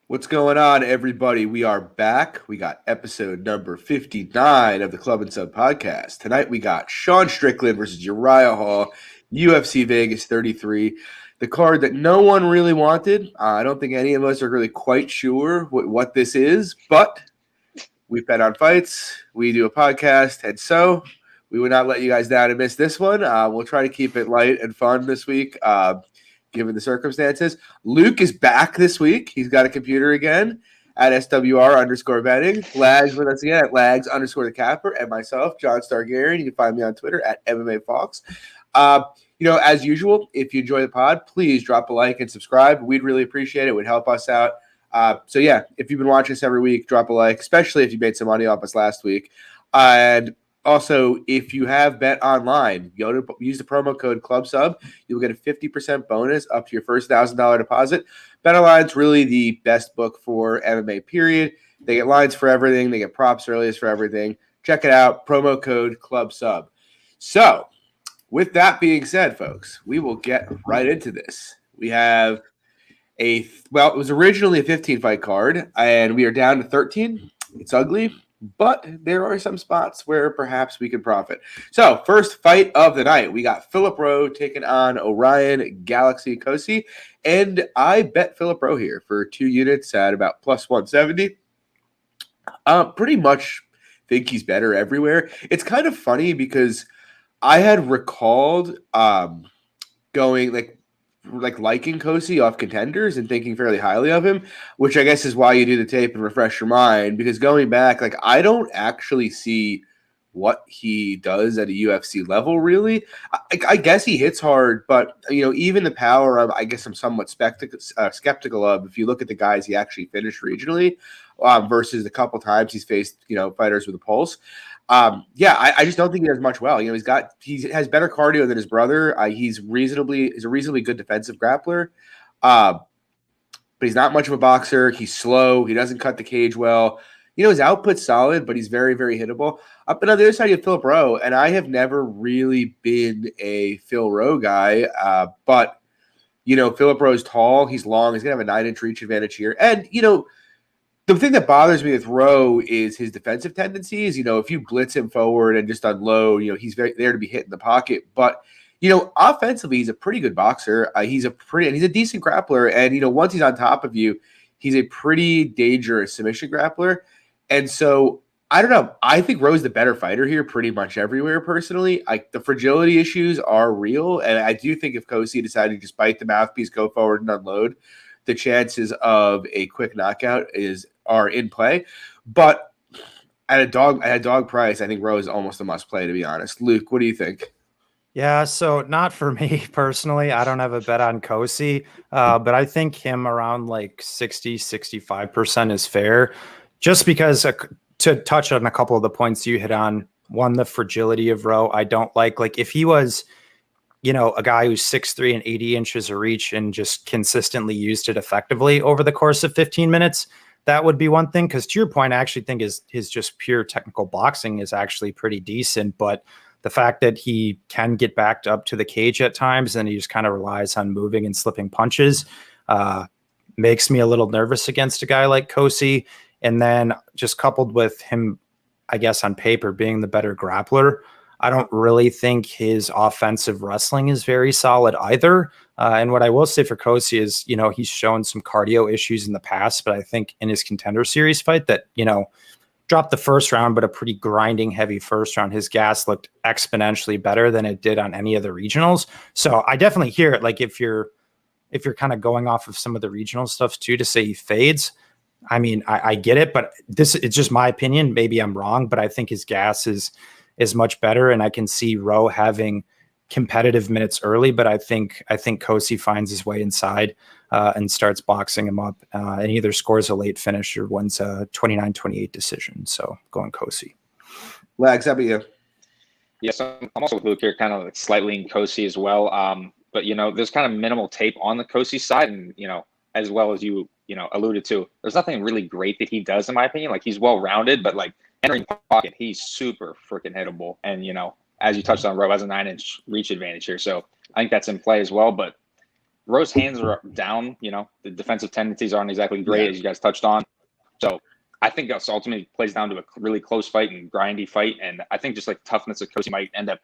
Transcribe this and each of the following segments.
What's going on, everybody? We are back. We got episode number 59 of the Club and Sub podcast. Tonight we got Sean Strickland versus Uriah Hall, UFC Vegas 33. The card that no one really wanted. I don't think any of us are really quite sure what this is, but we bet on fights. We do a podcast, and so we would not let you guys down and miss this one. We'll try to keep it light and fun this week. Given the circumstances. Luke is back this week. He's got a computer again at SWR_betting. Lags with us again at Lags_the Capper, and myself, John Stargarian. You can find me on Twitter at MMA Fox. As usual, if you enjoy the pod, please drop a like and subscribe. We'd really appreciate it. It would help us out. If you've been watching us every week, drop a like, especially if you made some money off us last week. And also, if you have bet online, use the promo code CLUBSUB. You'll get a 50% bonus up to your first $1,000 deposit. BetOnline's really the best book for MMA, period. They get lines for everything. They get props earliest for everything. Check it out. Promo code CLUBSUB. So, with that being said, folks, we will get right into this. We have it was originally a 15-fight card, and we are down to 13. It's ugly. But there are some spots where perhaps we could profit. So, first fight of the night, we got Philip Rowe taking on Orion Galaxy Cosi. And I bet Philip Rowe here for 2 units at about plus 170. Pretty much think he's better everywhere. It's kind of funny because I had recalled going liking Cosi off Contenders and thinking fairly highly of him, which I guess is why you do the tape and refresh your mind, because going back, I don't actually see what he does at a UFC level, really. I guess he hits hard, but, even the power of, I guess I'm somewhat skeptical of, if you look at the guys he actually finished regionally versus the couple times he's faced, fighters with a pulse. I just don't think he does much well. He has better cardio than his brother. He's a reasonably good defensive grappler, but he's not much of a boxer. He's slow. He doesn't cut the cage well. His output's solid, but he's very, very hittable. Up and on the other side, you have Philip Rowe, and I have never really been a Phil Rowe guy, but Philip Rowe's tall. He's long. He's gonna have a 9-inch reach advantage here, and the thing that bothers me with Rowe is his defensive tendencies. If you blitz him forward and just unload, he's very there to be hit in the pocket. But, offensively, he's a pretty good boxer. He's a decent grappler. And, once he's on top of you, he's a pretty dangerous submission grappler. And so, I don't know. I think Rowe's the better fighter here pretty much everywhere, personally. The fragility issues are real. And I do think if Cosi decided to just bite the mouthpiece, go forward and unload, the chances of a quick knockout are in play. But at a dog price, I think Rowe is almost a must play, to be honest. Luke, what do you think? Yeah, so not for me personally. I don't have a bet on Cosi, but I think him around 60-65% is fair, just because to touch on a couple of the points you hit on. One, the fragility of Rowe I don't like. If he was a guy who's 6'3" and 80 inches of reach and just consistently used it effectively over the course of 15 minutes, that would be one thing. Because to your point, I actually think his just pure technical boxing is actually pretty decent. But the fact that he can get backed up to the cage at times and he just kind of relies on moving and slipping punches makes me a little nervous against a guy like Cosi. And then just coupled with him, I guess on paper, being the better grappler, I don't really think his offensive wrestling is very solid either. And what I will say for Cosi is, he's shown some cardio issues in the past, but I think in his Contender Series fight that, dropped the first round, but a pretty grinding heavy first round, his gas looked exponentially better than it did on any of the regionals. So I definitely hear it. If you're kind of going off of some of the regional stuff too, to say he fades, I mean, I get it, but it's just my opinion. Maybe I'm wrong, but I think his gas is much better, and I can see Rowe having competitive minutes early, but I think Cosi finds his way inside and starts boxing him up and either scores a late finish or wins a 29-28 decision. So going Cosi. Lags, how about you? Yes, I'm also with Luke here, kind of slightly in Cosi as well. But there's kind of minimal tape on the Cosi side, and as well as you alluded to, there's nothing really great that he does in my opinion. He's well rounded, but entering pocket, he's super freaking hittable. And, as you touched on, Rowe has a 9-inch reach advantage here. So I think that's in play as well. But Rowe's hands are down. The defensive tendencies aren't exactly great, as you guys touched on. So I think this ultimately plays down to a really close fight and grindy fight. And I think just like toughness of Cosi might end up,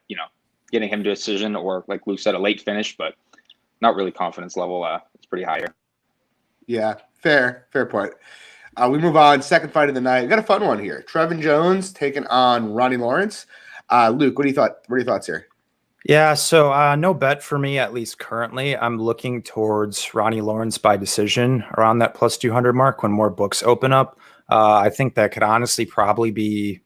getting him to a decision, or like Luke said, a late finish, but not really confidence level. It's pretty high here. Yeah, fair point. We move on. Second fight of the night. We got a fun one here. Trevin Jones taking on Ronnie Lawrence. Luke, what are your thoughts here? Yeah, so no bet for me, at least currently. I'm looking towards Ronnie Lawrence by decision around that plus 200 mark when more books open up. I think that could honestly probably be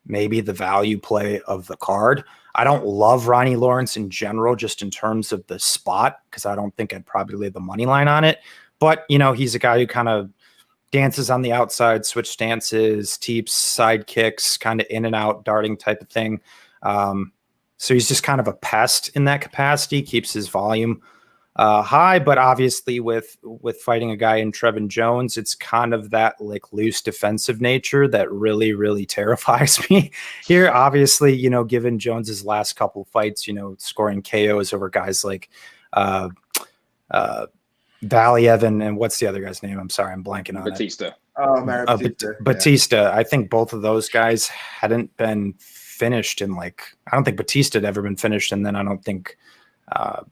maybe the value play of the card. I don't love Ronnie Lawrence in general, just in terms of the spot, because I don't think I'd probably lay the money line on it. But, he's a guy who kind of dances on the outside, switch stances, teeps, side kicks, kind of in and out, darting type of thing. So he's just kind of a pest in that capacity, keeps his volume high, but obviously with fighting a guy in Trevin Jones, it's kind of that like loose defensive nature that really, really terrifies me here. Obviously, given Jones's last couple fights, scoring KOs over guys like Valiev and what's the other guy's name? I'm sorry, I'm blanking on Batista. Batista. I think both of those guys hadn't been finished in I don't think Batista had ever been finished, and then I don't think Valiev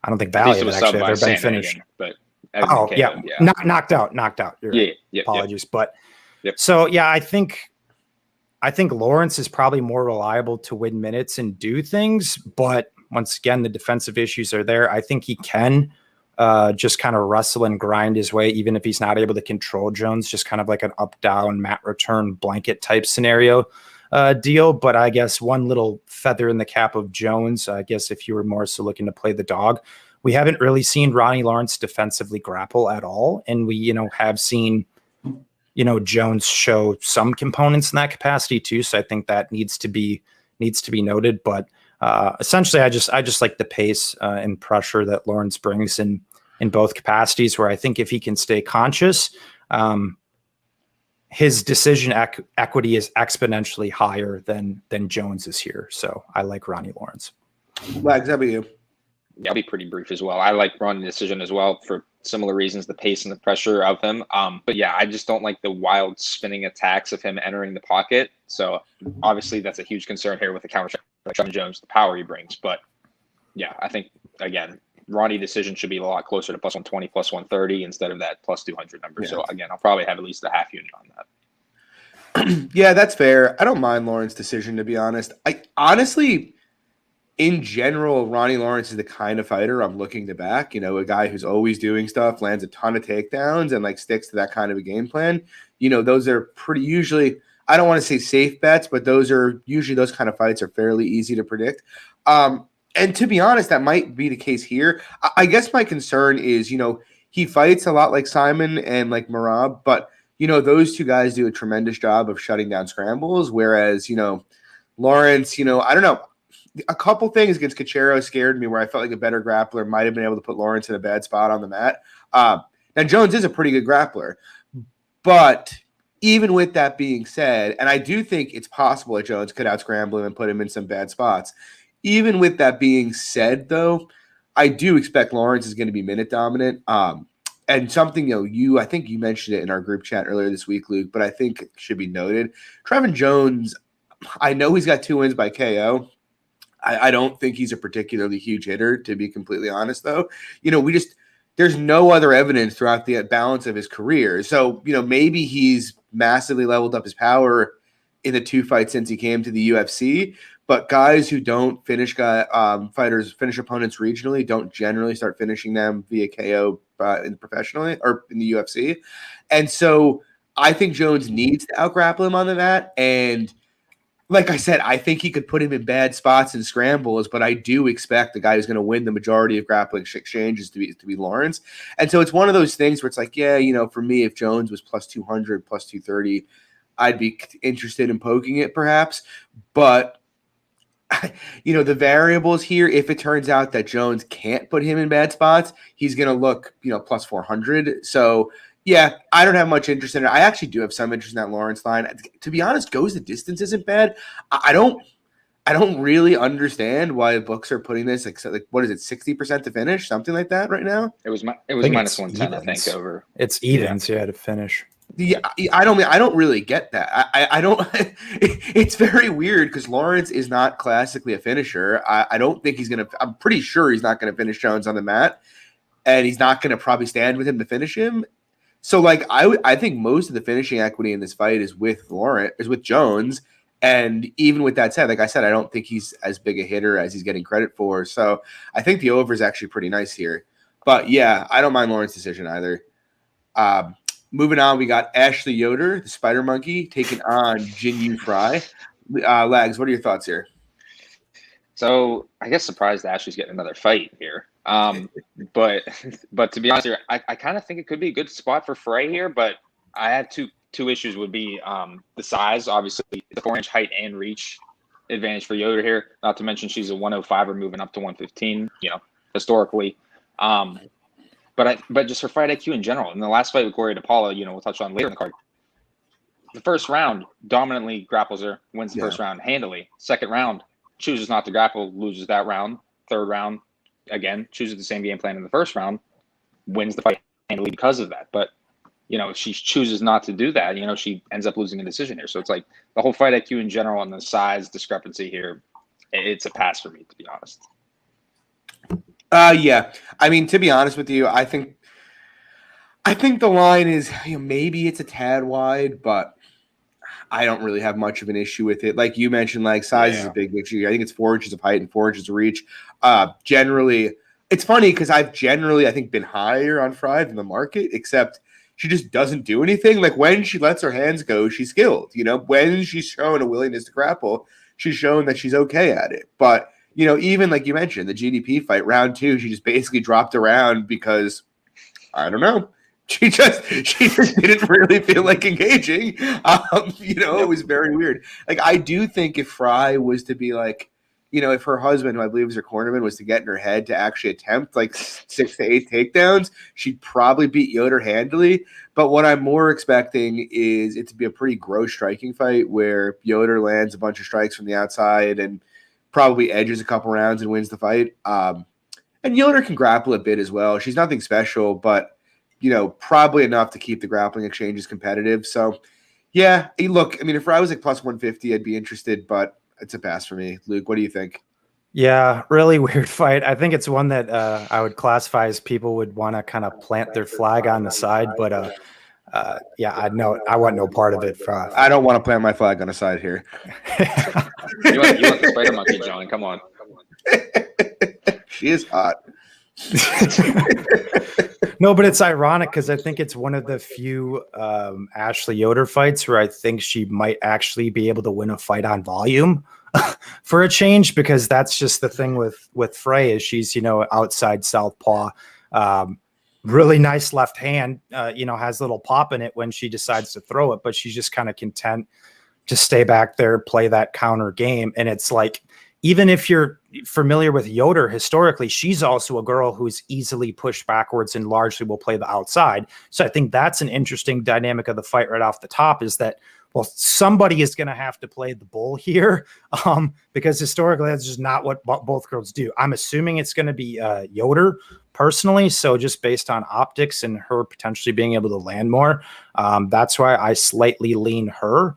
had actually ever been finished. But knocked out. You're right. Apologies, but so yeah, I think Lawrence is probably more reliable to win minutes and do things, but once again, the defensive issues are there. I think he can just kind of wrestle and grind his way, even if he's not able to control Jones, just kind of like an up-down mat return blanket type scenario deal. But I guess one little feather in the cap of Jones, I guess if you were more so looking to play the dog, we haven't really seen Ronnie Lawrence defensively grapple at all. And we, have seen, Jones show some components in that capacity too. So I think that needs to be noted. But essentially, I just like the pace and pressure that Lawrence brings in both capacities, where I think if he can stay conscious, his decision equity is exponentially higher than Jones is here. So I like Ronnie Lawrence. Wags, how about you? Yeah, I'll be pretty brief as well. I like Ronnie decision as well for similar reasons, the pace and the pressure of him. But yeah, I just don't like the wild spinning attacks of him entering the pocket. So obviously that's a huge concern here with the counter like Trevin Jones, the power he brings. But yeah, I think, again, Ronnie decision should be a lot closer to plus 120, plus 130 instead of that plus 200 number. Yeah. So again, I'll probably have at least a half unit on that. Yeah, that's fair. I don't mind Lawrence's decision, to be honest. I honestly, in general, Ronnie Lawrence is the kind of fighter I'm looking to back. A guy who's always doing stuff, lands a ton of takedowns, and sticks to that kind of a game plan. Those are pretty usually, I don't want to say safe bets, but those kind of fights are fairly easy to predict. And to be honest, that might be the case here. I guess my concern is, he fights a lot like Simon and like Merab, but those two guys do a tremendous job of shutting down scrambles. Whereas, Lawrence, I don't know. A couple things against Cachero scared me, where I felt like a better grappler might have been able to put Lawrence in a bad spot on the mat. Now, Jones is a pretty good grappler, but even with that being said, and I do think it's possible that Jones could out-scramble him and put him in some bad spots. Even with that being said, though, I do expect Lawrence is going to be minute dominant. And something, I think you mentioned it in our group chat earlier this week, Luke, but I think it should be noted. Trevin Jones, I know he's got 2 wins by KO. I don't think he's a particularly huge hitter, to be completely honest, though. There's no other evidence throughout the balance of his career. So, maybe he's massively leveled up his power in the 2 fights since he came to the UFC. But guys who don't finish fighters finish opponents regionally don't generally start finishing them via KO professionally or in the UFC. And so I think Jones needs to out-grapple him on the mat. And like I said, I think he could put him in bad spots and scrambles, but I do expect the guy who's going to win the majority of grappling exchanges to be Lawrence. And so it's one of those things where it's like, yeah, for me, if Jones was plus 200, plus 230, I'd be interested in poking it perhaps. But the variables here, if it turns out that Jones can't put him in bad spots, he's going to look, plus 400. So, yeah, I don't have much interest in it. I actually do have some interest in that Lawrence line. To be honest, goes the distance isn't bad. I I don't really understand why books are putting this like what is it, 60% to finish, something like that right now. It was I think minus it's 110, I think, evens. over. It's evens, yeah, to finish. Yeah, I don't really get that. I don't. It's very weird because Lawrence is not classically a finisher. I don't think he's gonna. I'm pretty sure he's not gonna finish Jones on the mat, and he's not gonna probably stand with him to finish him. So like I think most of the finishing equity in this fight is with Jones. And even with that said, like I said, I don't think he's as big a hitter as he's getting credit for. So I think the over is actually pretty nice here. But yeah, I don't mind Lawrence's decision either. Moving on, we got Ashley Yoder, the Spider Monkey, taking on Jinyu Fry. Lags, what are your thoughts here? So I guess surprised Ashley's getting another fight here. But to be honest here, I kind of think it could be a good spot for Frey here. But I have two issues would be the size, obviously the 4-inch height and reach advantage for Yoder here. Not to mention she's a 105er moving up to 115, historically. But just for fight IQ in general, in the last fight with Gloria DePaula, we'll touch on later in the card. The first round dominantly grapples her, wins the first round handily. Second round, chooses not to grapple, loses that round. Third round, again, chooses the same game plan in the first round, wins the fight handily because of that. But if she chooses not to do that, she ends up losing a decision here. So it's like the whole fight IQ in general and the size discrepancy here, it's a pass for me, to be honest. Yeah. I mean, to be honest with you, I think the line is maybe it's a tad wide, but I don't really have much of an issue with it. Like you mentioned, like size is a big issue. I think it's 4 inches of height and 4 inches of reach. Generally, it's funny because I've generally, I think, been higher on Fry than the market, except she just doesn't do anything. Like when she lets her hands go, she's skilled. When she's shown a willingness to grapple, she's shown that she's okay at it. But even like you mentioned, the GDP fight, round 2, she just basically dropped around because, I don't know, she just didn't really feel like engaging. It was very weird. Like, I do think if Fry was to be like, if her husband, who I believe is her cornerman, was to get in her head to actually attempt like 6 to 8 takedowns, she'd probably beat Yoder handily. But what I'm more expecting is it to be a pretty gross striking fight where Yoder lands a bunch of strikes from the outside and probably edges a couple rounds and wins the fight. And Yoder can grapple a bit as well. She's nothing special, but, probably enough to keep the grappling exchanges competitive. So, yeah, look, I mean, if I was like plus 150, I'd be interested, but it's a pass for me. Luke, what do you think? Yeah, really weird fight. I think it's one that I would classify as people would want to kind of plant their flag on the side, but I want no part of it. I don't want to plant my flag on the side here. You want the Spider Monkey, John? Come on. She is hot. No, but it's ironic because I think it's one of the few Ashley Yoder fights where I think she might actually be able to win a fight on volume for a change, because that's just the thing with Frey is she's, outside southpaw, really nice left hand, has a little pop in it when she decides to throw it, but she's just kind of content to stay back there, play that counter game. And it's like, even if you're familiar with Yoder historically, she's also a girl who's easily pushed backwards and largely will play the outside. So I think that's an interesting dynamic of the fight right off the top, is that, well, somebody is going to have to play the bull here, because historically that's just not what both girls do. I'm assuming it's going to be Yoder personally. So just based on optics and her potentially being able to land more, that's why I slightly lean her.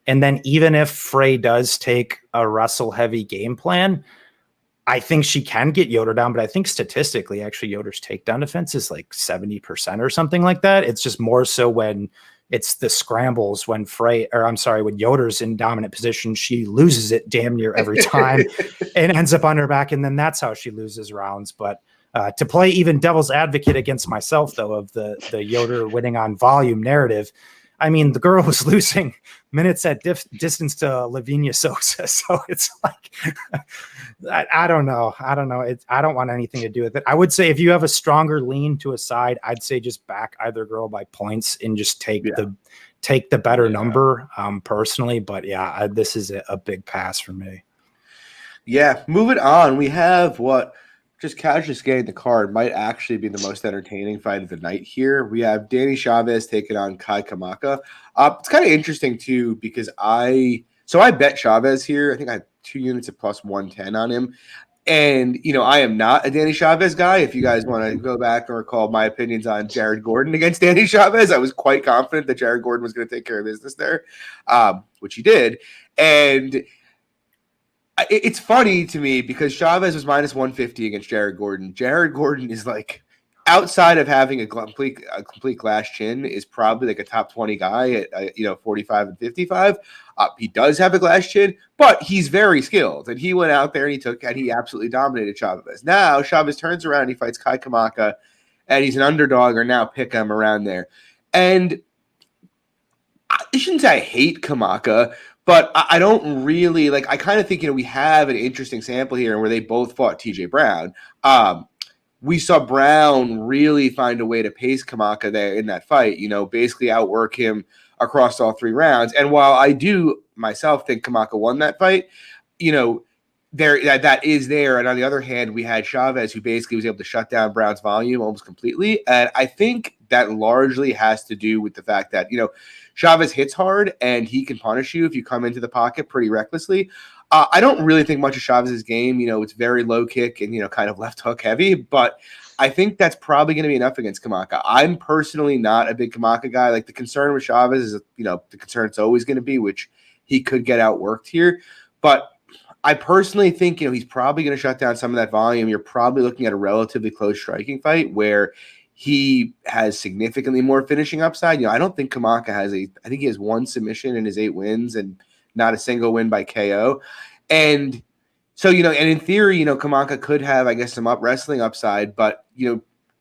And then even if Frey does take a wrestle heavy game plan, I think she can get Yoder down, but I think statistically, actually, Yoder's takedown defense is like 70% or something like that. It's just more so when it's the scrambles, when when Yoder's in dominant position, she loses it damn near every time and ends up on her back. And then that's how she loses rounds. But to play even devil's advocate against myself, though, of the Yoder winning on volume narrative, I mean, the girl was losing minutes at distance to Lavinia Sosa. So it's like, I don't know. I don't want anything to do with it. I would say if you have a stronger lean to a side, I'd say just back either girl by points and just take the better number personally. But yeah, this is a big pass for me. Yeah. Moving on. We have just casually scanning the card might actually be the most entertaining fight of the night here. We have Danny Chavez taking on Kamaka. It's kind of interesting too, because I So I bet Chavez here. I think I have 2 units at plus 110 on him. And, I am not a Danny Chavez guy. If you guys want to go back and recall my opinions on Jared Gordon against Danny Chavez, I was quite confident that Jared Gordon was going to take care of business there, which he did. And it's funny to me because Chavez was minus 150 against Jared Gordon. Jared Gordon is like, outside of having a complete glass chin, is probably like a top 20 guy at 45 and 55. He does have a glass chin, but he's very skilled, and he went out there and he absolutely dominated Chavez. Now Chavez turns around and he fights Kai Kamaka, and he's an underdog, or now pick him around there. And I shouldn't say I hate Kamaka, but I don't really like. I kind of think we have an interesting sample here where they both fought TJ Brown. We saw Brown really find a way to pace Kamaka there in that fight, basically outwork him across all 3 rounds. And while I do myself think Kamaka won that fight, that is there. And on the other hand, we had Chavez, who basically was able to shut down Brown's volume almost completely. And I think that largely has to do with the fact that, Chavez hits hard and he can punish you if you come into the pocket pretty recklessly. I don't really think much of Chavez's game. It's very low kick and, kind of left hook heavy, but I think that's probably going to be enough against Kamaka. I'm personally not a big Kamaka guy. Like, the concern with Chavez is, the concern it's always going to be, which he could get outworked here. But I personally think, he's probably going to shut down some of that volume. You're probably looking at a relatively close striking fight where he has significantly more finishing upside. I don't think Kamaka I think he has 1 submission in his 8 wins and not a single win by KO. And so, and in theory, Kamaka could have, I guess, some wrestling upside, but,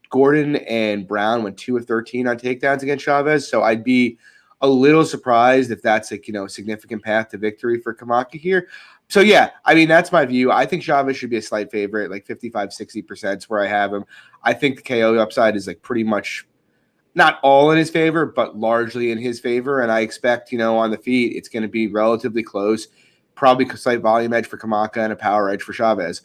Gordon and Brown went 2 of 13 on takedowns against Chavez. So I'd be a little surprised if that's a significant path to victory for Kamaka here. So, yeah, I mean, that's my view. I think Chavez should be a slight favorite, like 55, 60% is where I have him. I think the KO upside is like pretty much not all in his favor, but largely in his favor. And I expect, on the feet, it's going to be relatively close, probably a slight volume edge for Kamaka and a power edge for Chavez.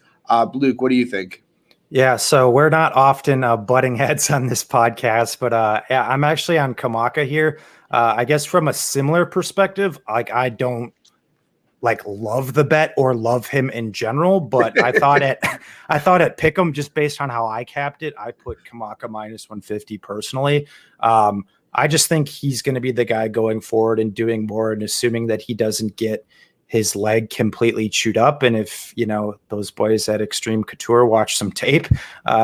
Luke, what do you think? Yeah, so we're not often butting heads on this podcast, but yeah, I'm actually on Kamaka here. I guess from a similar perspective, like, I don't love the bet or love him in general, but I thought at Pick'em, just based on how I capped it, I put Kamaka minus 150 personally. I just think he's going to be the guy going forward and doing more, and assuming that he doesn't get his leg completely chewed up. And if, those boys at Extreme Couture watch some tape,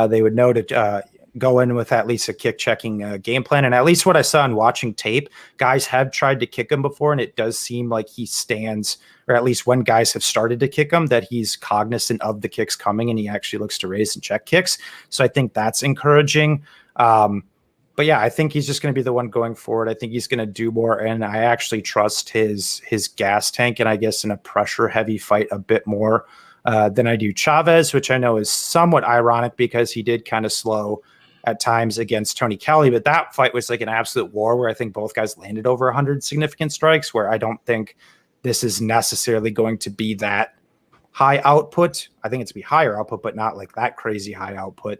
they would know to go in with at least a kick checking game plan. And at least what I saw in watching tape, guys have tried to kick him before, and it does seem like he stands, or at least when guys have started to kick him, that he's cognizant of the kicks coming and he actually looks to raise and check kicks. So I think that's encouraging. But yeah, I think he's just going to be the one going forward. I think he's going to do more, and I actually trust his gas tank, and I guess in a pressure heavy fight a bit more than I do Chavez, which I know is somewhat ironic because he did kind of slow at times against Tony Kelly, but that fight was like an absolute war where I think both guys landed over 100 significant strikes, where I don't think this is necessarily going to be that high output. I think it's be higher output, but not like that crazy high output.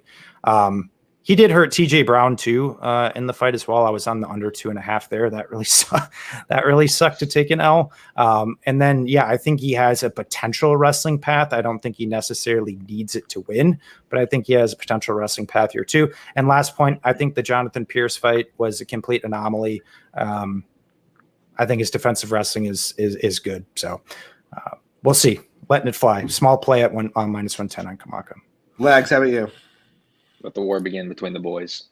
He did hurt TJ Brown too in the fight as well. I was on the under 2.5 there. That really sucked to take an L. And then, yeah, I think he has a potential wrestling path. I don't think he necessarily needs it to win, but I think he has a potential wrestling path here too. And last point, I think the Jonathan Pierce fight was a complete anomaly. I think his defensive wrestling is good. So we'll see. Letting it fly. Small play at on minus 110 on Kamaka. Lags, how about you? Let the war begin between the boys.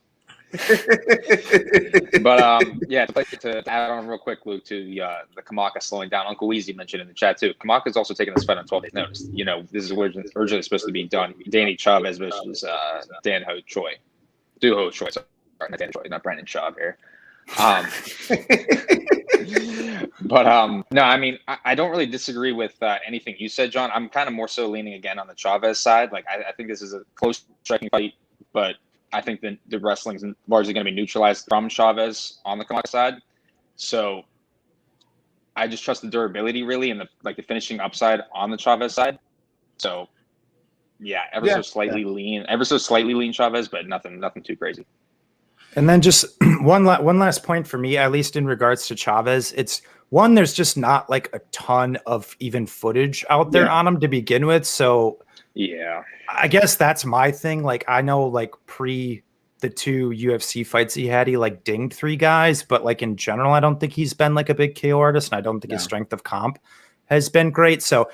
But yeah, to add on real quick, Luke, to the Kamaka slowing down. Uncle Weezy mentioned in the chat too. Kamaka's also taking this fight on 12 days notice. This is originally supposed to be done. Danny Chavez versus Dan Ho Choi. Do Ho Choi. Sorry, not Dan Choi, not Brandon Schaub here. But no, I mean, I don't really disagree with anything you said, John. I'm kind of more so leaning again on the Chavez side. Like, I think this is a close striking fight, but I think the wrestling is largely going to be neutralized from Chavez on the Kamaka side. So I just trust the durability really and the finishing upside on the Chavez side. So yeah, ever so slightly lean Chavez, but nothing too crazy. And then just one last point for me, at least in regards to Chavez, it's one, there's just not like a ton of even footage out there on him to begin with. So yeah, I guess that's my thing. Like, I know like pre the 2 UFC fights he had, he like dinged 3 guys, but like in general, I don't think he's been like a big KO artist, and I don't think his strength of comp has been great. So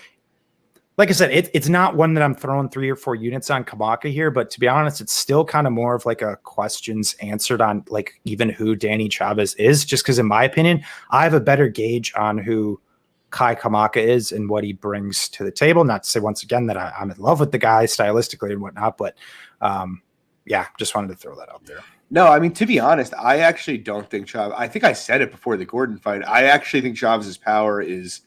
like I said, it's not one that I'm throwing 3 or 4 units on Kamaka here, but to be honest, it's still kind of more of like a questions answered on like even who Danny Chavez is, just because in my opinion, I have a better gauge on who Kai Kamaka is and what he brings to the table. Not to say once again that I'm in love with the guy stylistically and whatnot, but yeah, just wanted to throw that out there. No, I mean, to be honest, I actually don't think Chavez, I think I said it before the Gordon fight. I actually think Chavez's power is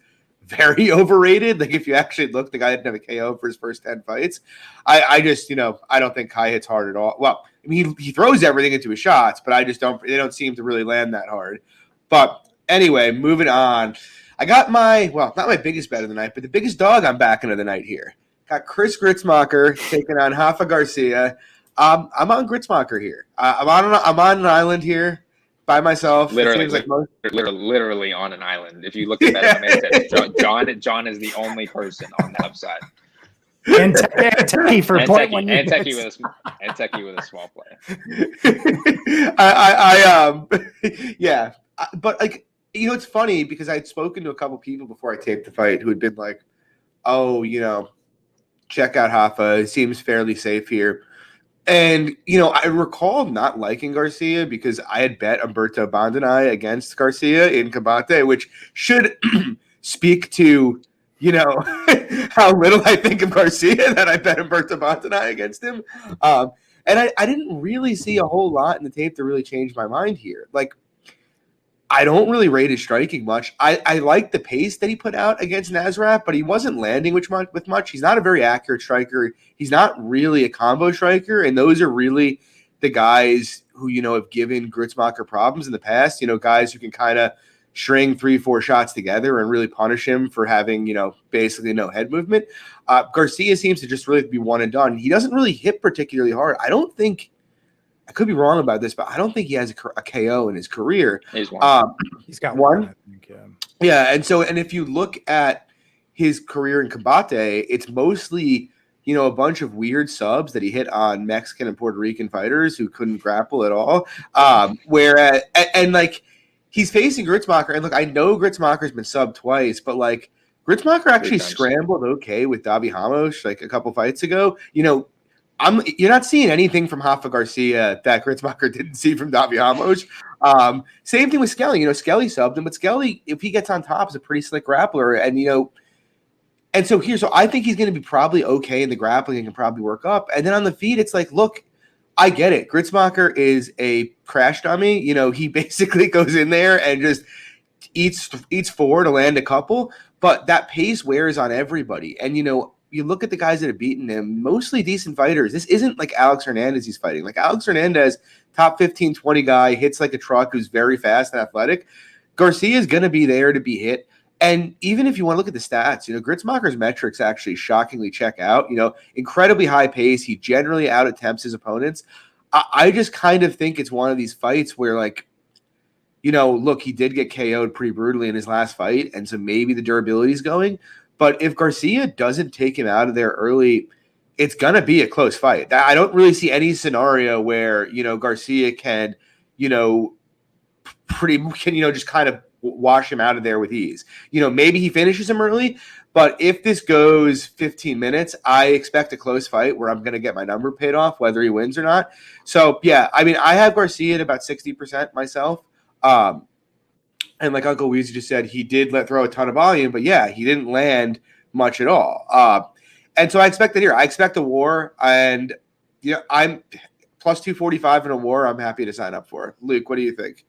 very overrated. Like, if you actually look, the guy didn't have a KO for his first 10 fights. I just, I don't think Kai hits hard at all. Well, I mean, he throws everything into his shots, but they don't seem to really land that hard. But anyway, moving on. I got not my biggest bet of the night, but the biggest dog I'm backing of the night here. Got Chris Gritzmacher taking on Rafa Garcia. I'm on Gritzmacher here. I'm on an island here by myself. Literally on an island. If you look at that, John is the only person on that upside. And Techie for point one. And Techie with a small play. Yeah, but like, it's funny because I'd spoken to a couple people before I taped the fight who had been like, "Oh, check out Rafa. He seems fairly safe here." And, I recall not liking Garcia because I had bet Umberto Bandonai against Garcia in Combate, which should speak to, how little I think of Garcia that I bet Umberto Bandonai against him. And I didn't really see a whole lot in the tape to really change my mind here. Like, I don't really rate his striking much. I like the pace that he put out against Nasrat, but he wasn't landing with much. He's not a very accurate striker. He's not really a combo striker, and those are really the guys who, have given Gritzmacher problems in the past. Guys who can kind of string 3-4 shots together and really punish him for having, basically no head movement. Garcia seems to just really be one and done. He doesn't really hit particularly hard. I could be wrong about this, but I don't think he has a KO in his career. He's one. He's got one. I think, yeah. And if you look at his career in Combate, it's mostly, a bunch of weird subs that he hit on Mexican and Puerto Rican fighters who couldn't grapple at all. Whereas, and like, he's facing Gritzmacher. And look, I know Gritzmacher's been subbed twice, but like, Gritzmacher actually scrambled okay with Davi Ramos like a couple fights ago. You're not seeing anything from Rafa Garcia that Gritzmacher didn't see from Davi Ramos. Same thing with Skelly. Skelly subbed him, but Skelly, if he gets on top, is a pretty slick grappler. And so I think he's going to be probably okay in the grappling and can probably work up. And then on the feet, it's like, look, I get it. Gritzmacher is a crash dummy. He basically goes in there and just eats 4 to land a couple, but that pace wears on everybody. And, you look at the guys that have beaten him, mostly decent fighters. This isn't like Alex Hernandez he's fighting. Like Alex Hernandez, top 15, 20 guy, hits like a truck, who's very fast and athletic. Garcia is going to be there to be hit. And even if you want to look at the stats, Gritzmacher's metrics actually shockingly check out. Incredibly high pace. He generally out attempts his opponents. I just kind of think it's one of these fights where, like, look, he did get KO'd pretty brutally in his last fight, and so maybe the durability is going. But if Garcia doesn't take him out of there early, it's going to be a close fight. I don't really see any scenario where, Garcia can, just kind of wash him out of there with ease. Maybe he finishes him early, but if this goes 15 minutes, I expect a close fight where I'm going to get my number paid off, whether he wins or not. So, yeah, I mean, I have Garcia at about 60% myself. And like Uncle Weezy just said, he did throw a ton of volume, but yeah, he didn't land much at all. And so I expect that here. I expect a war, and I'm plus 245 in a war. I'm happy to sign up for. Luke, what do you think?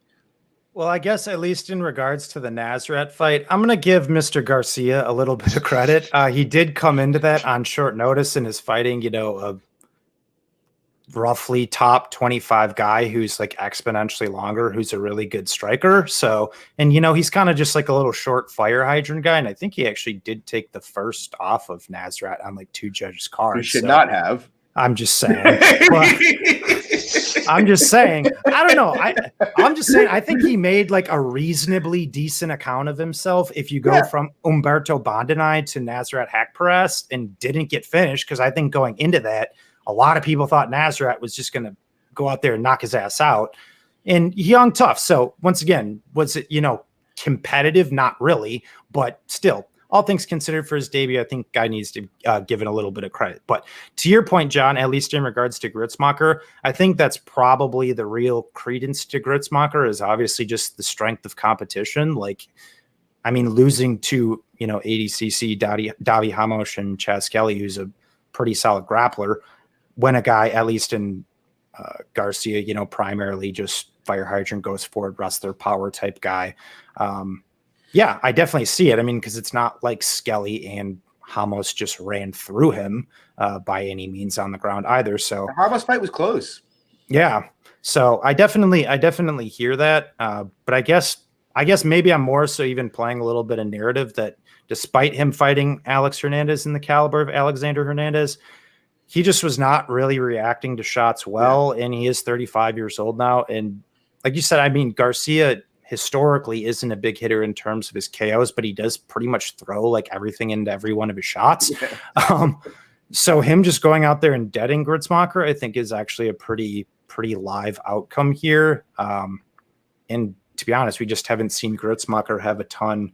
Well, I guess at least in regards to the Nasrat fight, I'm going to give Mr. Garcia a little bit of credit. He did come into that on short notice and is fighting, a roughly top 25 guy who's like exponentially longer, who's a really good striker. So, and he's kind of just like a little short fire hydrant guy. And I think he actually did take the first off of Nasrat on like 2 judges' cards. You should not have. I'm just saying. I'm just saying, I don't know. I'm just saying, I think he made like a reasonably decent account of himself. If you go from Umberto Bondinai to Nasrat Hakparas and didn't get finished, because I think going into that, a lot of people thought Nasrat was just going to go out there and knock his ass out. And he hung tough. So once again, was it, competitive? Not really, but still, all things considered for his debut, I think guy needs to give it a little bit of credit. But to your point, John, at least in regards to Gritzmacher, I think that's probably the real credence to Gritzmacher is obviously just the strength of competition. Like, I mean, losing to, ADCC, Davi Hamosh and Chaz Kelly, who's a pretty solid grappler, when a guy, at least in Garcia, primarily just fire hydrant, goes forward, wrestler power type guy. Yeah, I definitely see it. I mean, because it's not like Skelly and Hamos just ran through him by any means on the ground either. So the Hamos fight was close. Yeah. So I definitely hear that. But I guess maybe I'm more so even playing a little bit of narrative that despite him fighting Alex Hernandez in the caliber of Alexander Hernandez, he just was not really reacting to shots well. Yeah. And he is 35 years old now. And like you said, I mean, Garcia historically isn't a big hitter in terms of his KOs, but he does pretty much throw like everything into every one of his shots. Yeah. So him just going out there and deading Gritzmacher, I think is actually a pretty live outcome here. And to be honest, we just haven't seen Gritzmacher have a ton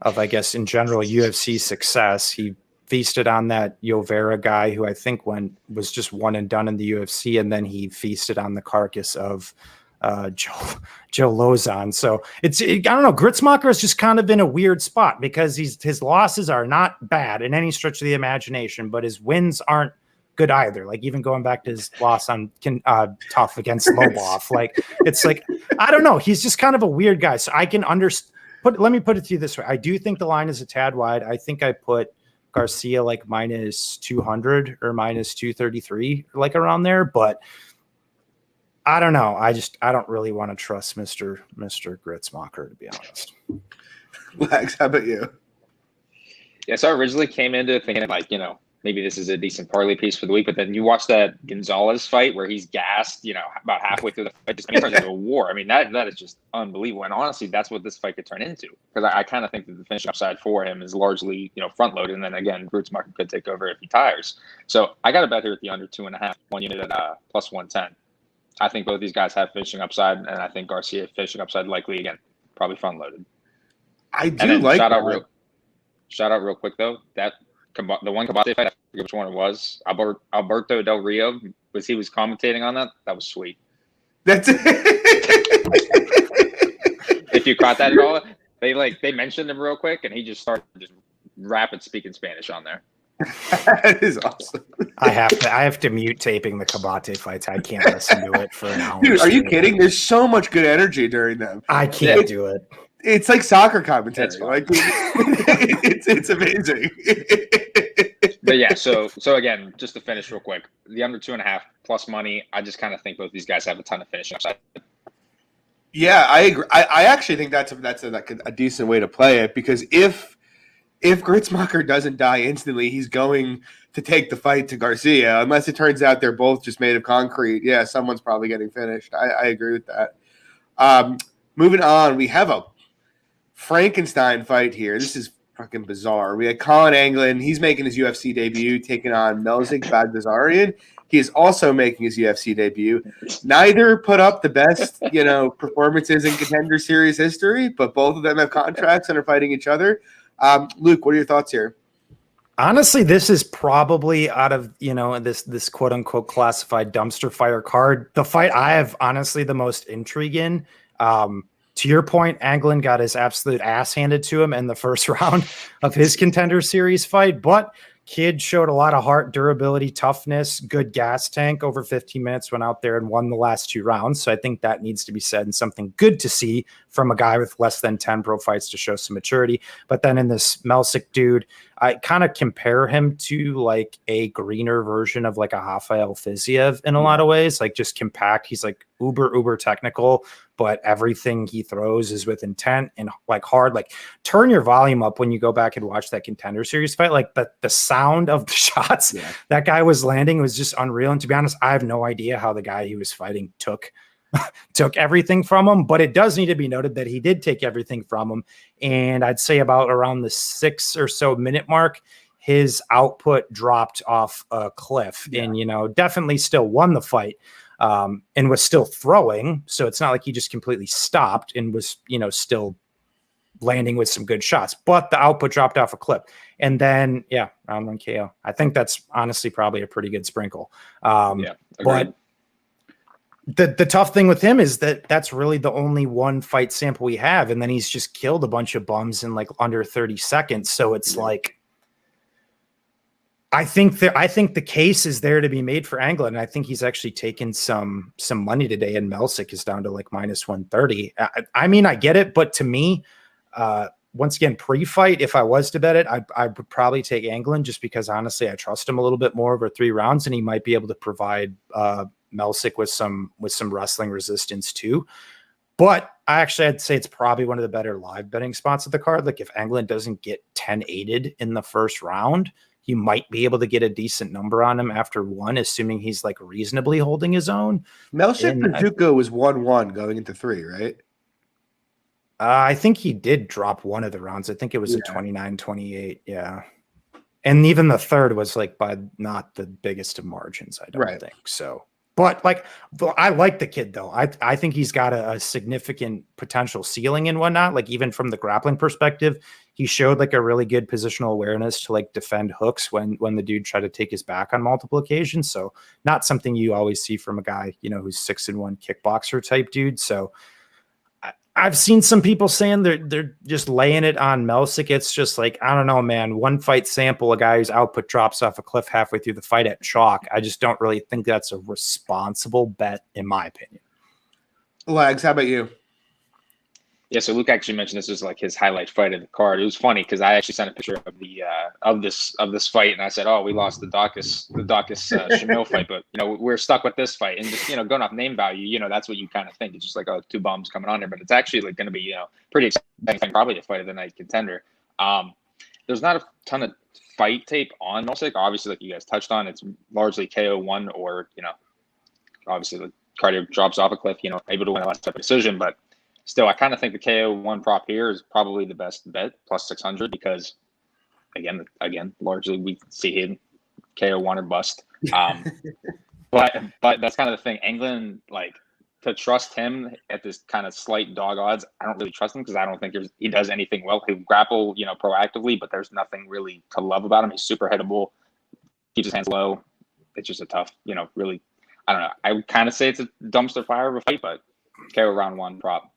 of, I guess, in general, UFC success. He feasted on that Yovera guy who I think was just one and done in the UFC. And then he feasted on the carcass of Joe Lozon. So I don't know. Gritzmacher is just kind of in a weird spot because his losses are not bad in any stretch of the imagination, but his wins aren't good either. Like even going back to his loss on tough against Lobov, like it's like, I don't know. He's just kind of a weird guy. So I can let me put it to you this way. I do think the line is a tad wide. I think I put Garcia like minus 200 or minus 233, like around there, but I don't know. I don't really want to trust Mr. Gritzmacher, to be honest. Lex, how about you? Yeah, so I originally came into thinking like, maybe this is a decent parlay piece for the week, but then you watch that Gonzalez fight where he's gassed, about halfway through the fight, just turns into a war. I mean, that is just unbelievable. And honestly, that's what this fight could turn into. Because I kind of think that the finishing upside for him is largely, front loaded. And then again, Gritzmacher could take over if he tires. So I got a bet here at the under 2.5, one unit at plus 110. I think both these guys have finishing upside, and I think Garcia finishing upside likely again, probably front loaded. I do like shout out real quick though, that the one Kabate fight, I forget which one it was. Alberto Del Rio he was commentating on that. That was sweet. That's it. If you caught that at all, they mentioned him real quick, and he just started just rapid speaking Spanish on there. That is awesome. I have to mute taping the Kabate fights. I can't listen to it for an hour. Dude, are you kidding? There's so much good energy during them. I can't do it. It's like soccer commentary. Like it's amazing. But yeah, so again, just to finish real quick, the under 2.5 plus money. I just kind of think both these guys have a ton of finishing upside. Yeah, I agree. I actually think that's a decent way to play it because if Gritzmacher doesn't die instantly, he's going to take the fight to Garcia. Unless it turns out they're both just made of concrete. Yeah, someone's probably getting finished. I agree with that. Moving on, we have a Frankenstein fight here. This is fucking bizarre. We had Colin Anglin. He's making his UFC debut, taking on Melzik Bagdasaryan. He is also making his UFC debut. Neither put up the best, performances in Contender Series history, but both of them have contracts and are fighting each other. Luke, what are your thoughts here? Honestly, this is probably out of, this quote unquote classified dumpster fire card. The fight I have honestly the most intrigue in. To your point, Anglin got his absolute ass handed to him in the first round of his Contender Series fight, but kid showed a lot of heart, durability, toughness, good gas tank. Over 15 minutes, went out there and won the last 2 rounds. So I think that needs to be said and something good to see from a guy with less than 10 pro fights to show some maturity. But then in this Melzik dude, I kind of compare him to like a greener version of like a Rafael Fiziev in a lot of ways, like just compact. He's like uber technical, but everything he throws is with intent and like hard. Like turn your volume up when you go back and watch that Contender Series fight. Like the sound of the shots that guy was landing was just unreal. And to be honest, I have no idea how the guy he was fighting took everything from him, but it does need to be noted that he did take everything from him. And I'd say about around the 6 or so minute mark, his output dropped off a cliff and, definitely still won the fight and was still throwing. So it's not like he just completely stopped and was, still landing with some good shots, but the output dropped off a cliff. And then, round 1 KO. I think that's honestly probably a pretty good sprinkle. But the tough thing with him is that that's really the only one fight sample we have. And then he's just killed a bunch of bums in like under 30 seconds. So it's like, I think the case is there to be made for Anglin. And I think he's actually taken some money today, and Melsick is down to like minus 130. I mean, I get it, but to me, once again, pre-fight, if I was to bet it, I would probably take Anglin just because honestly, I trust him a little bit more over 3 rounds, and he might be able to provide Melsick with some wrestling resistance too. But I'd say it's probably one of the better live betting spots of the card. Like if Anglin doesn't get 10-8'd in the first round, you might be able to get a decent number on him after 1, assuming he's like reasonably holding his own. Melsick Pazuko was 1-1 going into 3, right? I think he did drop one of the rounds. I think it was a 29-28. Yeah. And even the third was like by not the biggest of margins, I don't think so. But like, I like the kid though. I think he's got a significant potential ceiling and whatnot. Like even from the grappling perspective, he showed like a really good positional awareness to like defend hooks when the dude tried to take his back on multiple occasions. So not something you always see from a guy, who's 6-1 kickboxer type dude. So I've seen some people saying they're just laying it on Melsick. It's just like, I don't know, man. One fight sample, a guy whose output drops off a cliff halfway through the fight at chalk. I just don't really think that's a responsible bet, in my opinion. Lags, how about you? Yeah, so Luke actually mentioned this was like his highlight fight of the card. It was funny because I actually sent a picture of the of this fight, and I said, "Oh, we lost the Dacus Shamil fight, but we're stuck with this fight." And just going off name value, that's what you kind of think. It's just like, oh, 2 bums coming on there, but it's actually like going to be pretty exciting, probably the fight of the night contender. There's not a ton of fight tape on Melsick. Obviously, like you guys touched on, it's largely KO1 or obviously the cardio drops off a cliff. Able to win a last type of decision, but still, I kind of think the KO1 prop here is probably the best bet, plus 600, because again, largely we see him KO1 or bust. But that's kind of the thing. Anglin, like, to trust him at this kind of slight dog odds, I don't really trust him because I don't think he does anything well. He'll grapple, proactively, but there's nothing really to love about him. He's super hittable, keeps his hands low. It's just a tough, really, I don't know. I would kind of say it's a dumpster fire of a fight, but KO round 1 prop.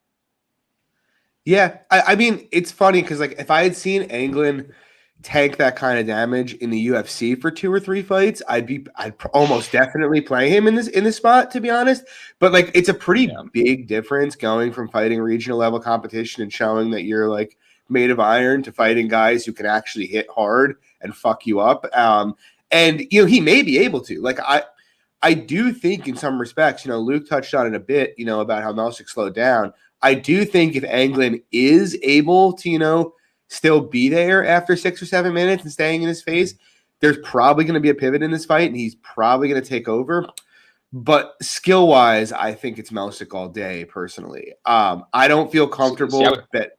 Yeah, I mean, it's funny because like if I had seen Anglin tank that kind of damage in the UFC for 2 or 3 fights, I'd almost definitely play him in this spot, to be honest. But like it's a pretty big difference going from fighting regional level competition and showing that you're like made of iron to fighting guys who can actually hit hard and fuck you up. And he may be able to. Like I do think in some respects, Luke touched on it a bit, about how Melsick slowed down. I do think if Anglin is able to, still be there after 6 or 7 minutes and staying in his face, there's probably going to be a pivot in this fight, and he's probably going to take over. But skill-wise, I think it's Melsick all day, personally. I don't feel comfortable that.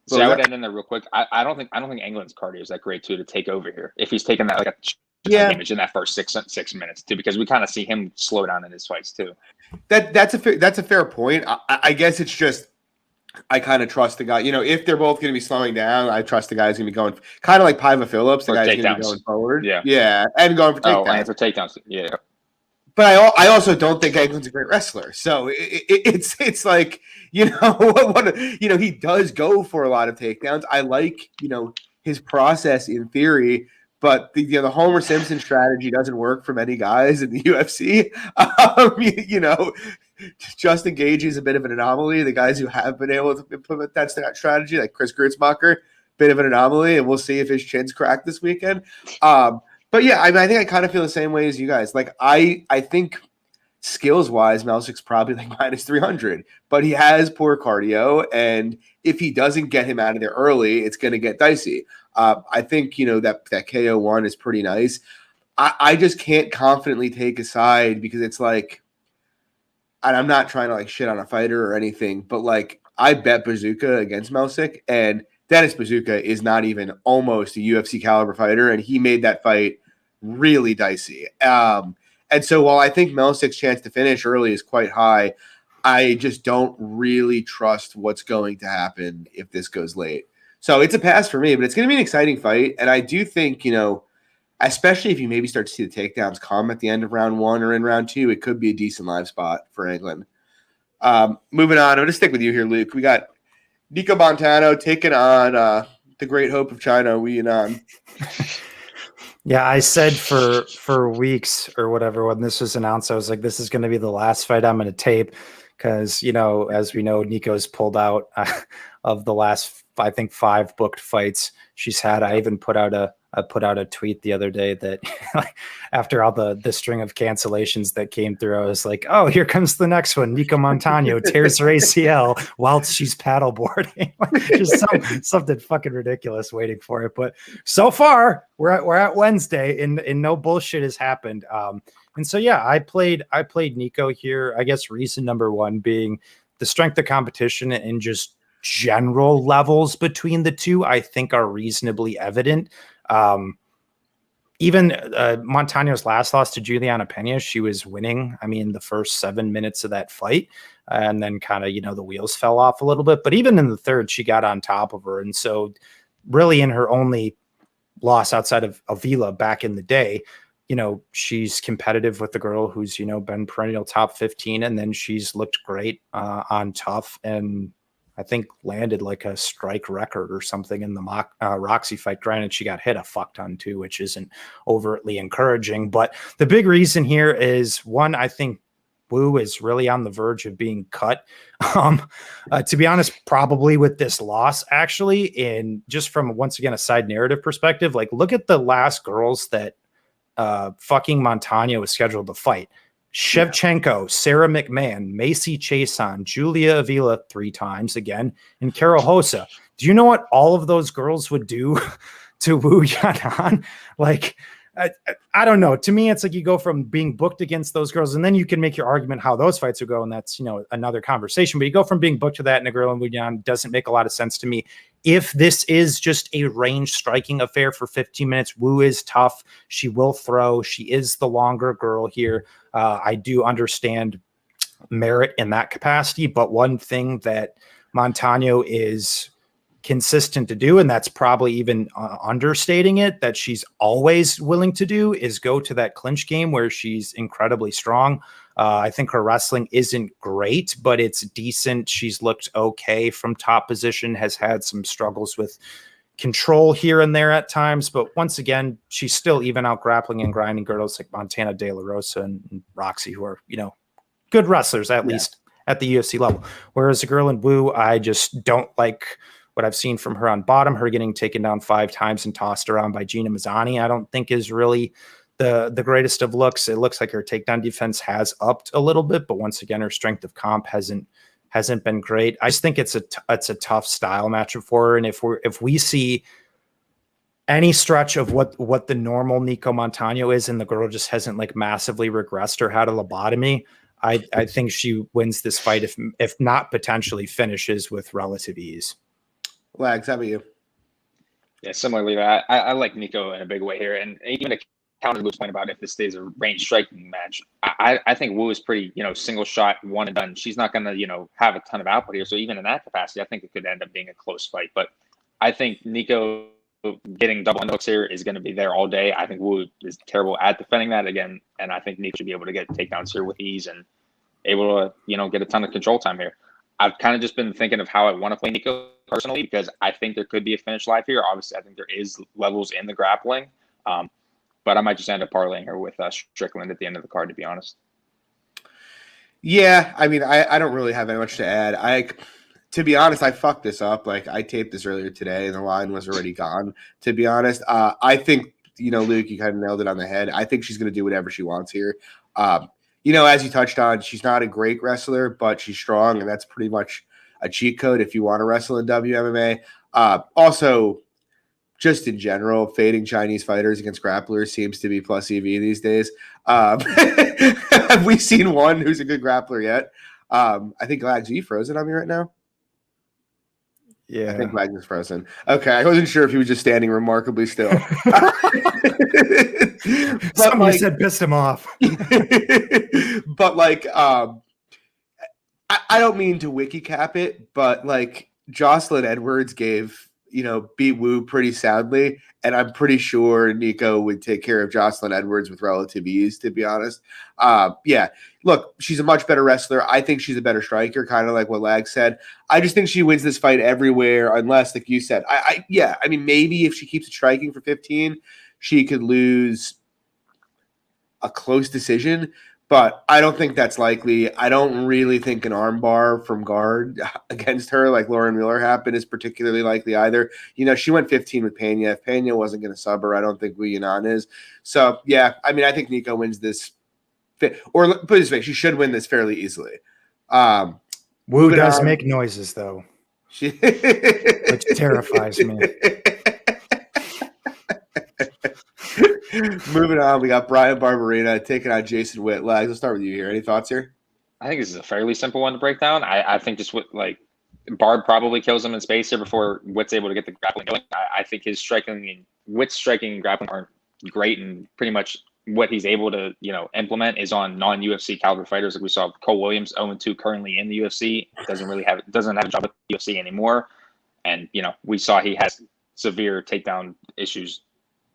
So I would end in there real quick. I don't think Anglin's cardio is that great too to take over here. If he's taking that like a damage in that first six minutes too, because we kind of see him slow down in his fights too. That's a fair point. I guess it's just I kind of trust the guy. If they're both going to be slowing down, I trust the guy's going to be going kind of like Paiva Phillips. The guy's going to be going forward. Yeah, and going for takedowns. And for takedowns. Yeah. But I also don't think Anglin's a great wrestler. So it's like he does go for a lot of takedowns. I like his process in theory. But the Homer Simpson strategy doesn't work for many guys in the UFC. Justin Gagey is a bit of an anomaly. The guys who have been able to implement that strategy, like Chris Grutzmacher, bit of an anomaly, and we'll see if his chin's cracked this weekend. But yeah, I mean, I think I kind of feel the same way as you guys. Like, I think skills wise, Melsic's probably like minus 300, but he has poor cardio, and if he doesn't get him out of there early, it's going to get dicey. I think that KO one is pretty nice. I just can't confidently take a side because it's like, and I'm not trying to like shit on a fighter or anything, but like I bet Bazooka against Melsic, and Dennis Bazooka is not even almost a UFC caliber fighter, and he made that fight really dicey. And so while I think Melsic's chance to finish early is quite high, I just don't really trust what's going to happen if this goes late. So it's a pass for me, but it's going to be an exciting fight. And I do think, especially if you maybe start to see the takedowns come at the end of round one or in round two, it could be a decent live spot for England. Moving on, I'm going to stick with you here, Luke. We got Nico Montano taking on the great hope of China, Wu Yanan. Yeah, I said for weeks or whatever when this was announced, I was like, this is going to be the last fight I'm going to tape because, as we know, Nico's pulled out of the last, I think, 5 booked fights she's had. I even put out a tweet the other day that after all the string of cancellations that came through, I was like, oh, here comes the next one. Nico Montano tears her ACL whilst she's paddleboarding. Just something fucking ridiculous waiting for it. But so far we're at Wednesday and no bullshit has happened. And so, yeah, I played Nico here. I guess reason number one being the strength of competition and just general levels between the two, I think are reasonably evident. Even Montano's last loss to Juliana Pena, she was winning. I mean, the first 7 minutes of that fight, and then kind of, the wheels fell off a little bit. But even in the third, she got on top of her. And so really in her only loss outside of Avila back in the day, she's competitive with the girl who's, been perennial top 15. And then she's looked great on Tough and I think landed like a strike record or something in the Roxy fight. Granted, she got hit a fuck ton too, which isn't overtly encouraging. But the big reason here is one, I think Wu is really on the verge of being cut. To be honest, probably with this loss, actually, and just from once again a side narrative perspective, like look at the last girls that fucking Montano was scheduled to fight. Shevchenko, Sarah McMahon, Macy Chason, Julia Avila 3 times again, and Carol Hossa. Do you know what all of those girls would do to Wu Yanan? Like, I don't know. To me, it's like you go from being booked against those girls, and then you can make your argument how those fights would go, and that's, another conversation. But you go from being booked to that, and a girl in Wu Yanan doesn't make a lot of sense to me. If this is just a range striking affair for 15 minutes, Wu is tough. She will throw. She is the longer girl here. I do understand merit in that capacity, but one thing that Montano is consistent to do, and that's probably even understating it, that she's always willing to do, is go to that clinch game where she's incredibly strong. I think her wrestling isn't great, but it's decent. She's looked okay from top position, has had some struggles with control here and there at times, but once again, she's still even out grappling and grinding girls like Montana De La Rosa and Roxy, who are, good wrestlers, at least at the UFC level. Whereas a girl in Wu, I just don't like what I've seen from her on bottom. Her getting taken down 5 times and tossed around by Gina Mazzani, I don't think is really the greatest of looks. It looks like her takedown defense has upped a little bit, but once again, her strength of comp hasn't been great. I just think it's a tough style matchup for her. And if we see any stretch of what the normal Nico Montano is, and the girl just hasn't like massively regressed or had a lobotomy, I think she wins this fight, if not potentially finishes with relative ease. Lags, how about you? Yeah, similarly, I like Nico in a big way here, and even to counter Wu's point about if this stays a range striking match, I think Wu is pretty, single shot, one and done. She's not going to, have a ton of output here. So even in that capacity, I think it could end up being a close fight. But I think Nico getting double underhooks here is going to be there all day. I think Wu is terrible at defending that again, and I think Nico should be able to get takedowns here with ease and able to, get a ton of control time here. I've kind of just been thinking of how I want to play Nico personally, because I think there could be a finish live here. Obviously, I think there is levels in the grappling. But I might just end up parlaying her with Strickland at the end of the card, to be honest. Yeah, I mean, I don't really have any much to add. to be honest, I fucked this up. Like, I taped this earlier today, and the line was already gone. To be honest, I think Luke, you kind of nailed it on the head. I think she's going to do whatever she wants here. As you touched on, she's not a great wrestler, but she's strong, and that's pretty much a cheat code if you want to wrestle in WMMA. Also, just in general, fading Chinese fighters against grapplers seems to be plus EV these days. Have we seen one who's a good grappler yet? I think Lags, are you frozen on me right now? Yeah. I think Lags is frozen. Okay, I wasn't sure if he was just standing remarkably still. Somebody said pissed him off. But I don't mean to wiki cap it, but Jocelyn Edwards beat Wu pretty soundly, and I'm pretty sure Nico would take care of Jocelyn Edwards with relative ease, to be honest. Look, she's a much better wrestler. I think she's a better striker, kind of like what Lag said. I just think she wins this fight everywhere, unless, like you said, maybe if she keeps it striking for 15, she could lose a close decision, but I don't think that's likely. I don't really think an armbar from guard against her, like Lauren Miller happened, is particularly likely either. She went 15 with Pena. If Pena wasn't going to sub her, I don't think Wu Yanan is. So, yeah, I think Nico wins this. Or put it this way, she should win this fairly easily. Wu does make noises, though, which terrifies me. Moving on, we got Brian Barbarina taking on Jason Witt. Lags, let's start with you here. Any thoughts here? I think this is a fairly simple one to break down. I think just Barb probably kills him in space here before Witt's able to get the grappling going. I think his striking and Witt's striking and grappling aren't great, and pretty much what he's able to implement is on non-UFC caliber fighters. Like we saw Cole Williams, 0-2 currently in the UFC, doesn't have a job at the UFC anymore, and we saw he has severe takedown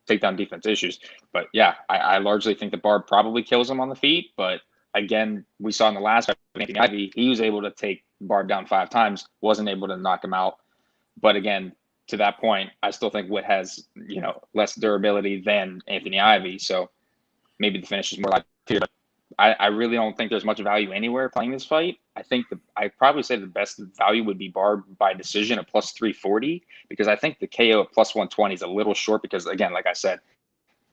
defense issues. But yeah, I largely think that Barb probably kills him on the feet. But again, we saw in the last fight with Anthony Ivy, he was able to take Barb down 5 times, wasn't able to knock him out. But again, to that point, I still think Witt has less durability than Anthony Ivy. So maybe the finish is more like here. But I really don't think there's much value anywhere playing this fight. I think I'd probably say the best value would be Barb by decision at plus 340, because I think the KO at plus 120 is a little short because, again, like I said,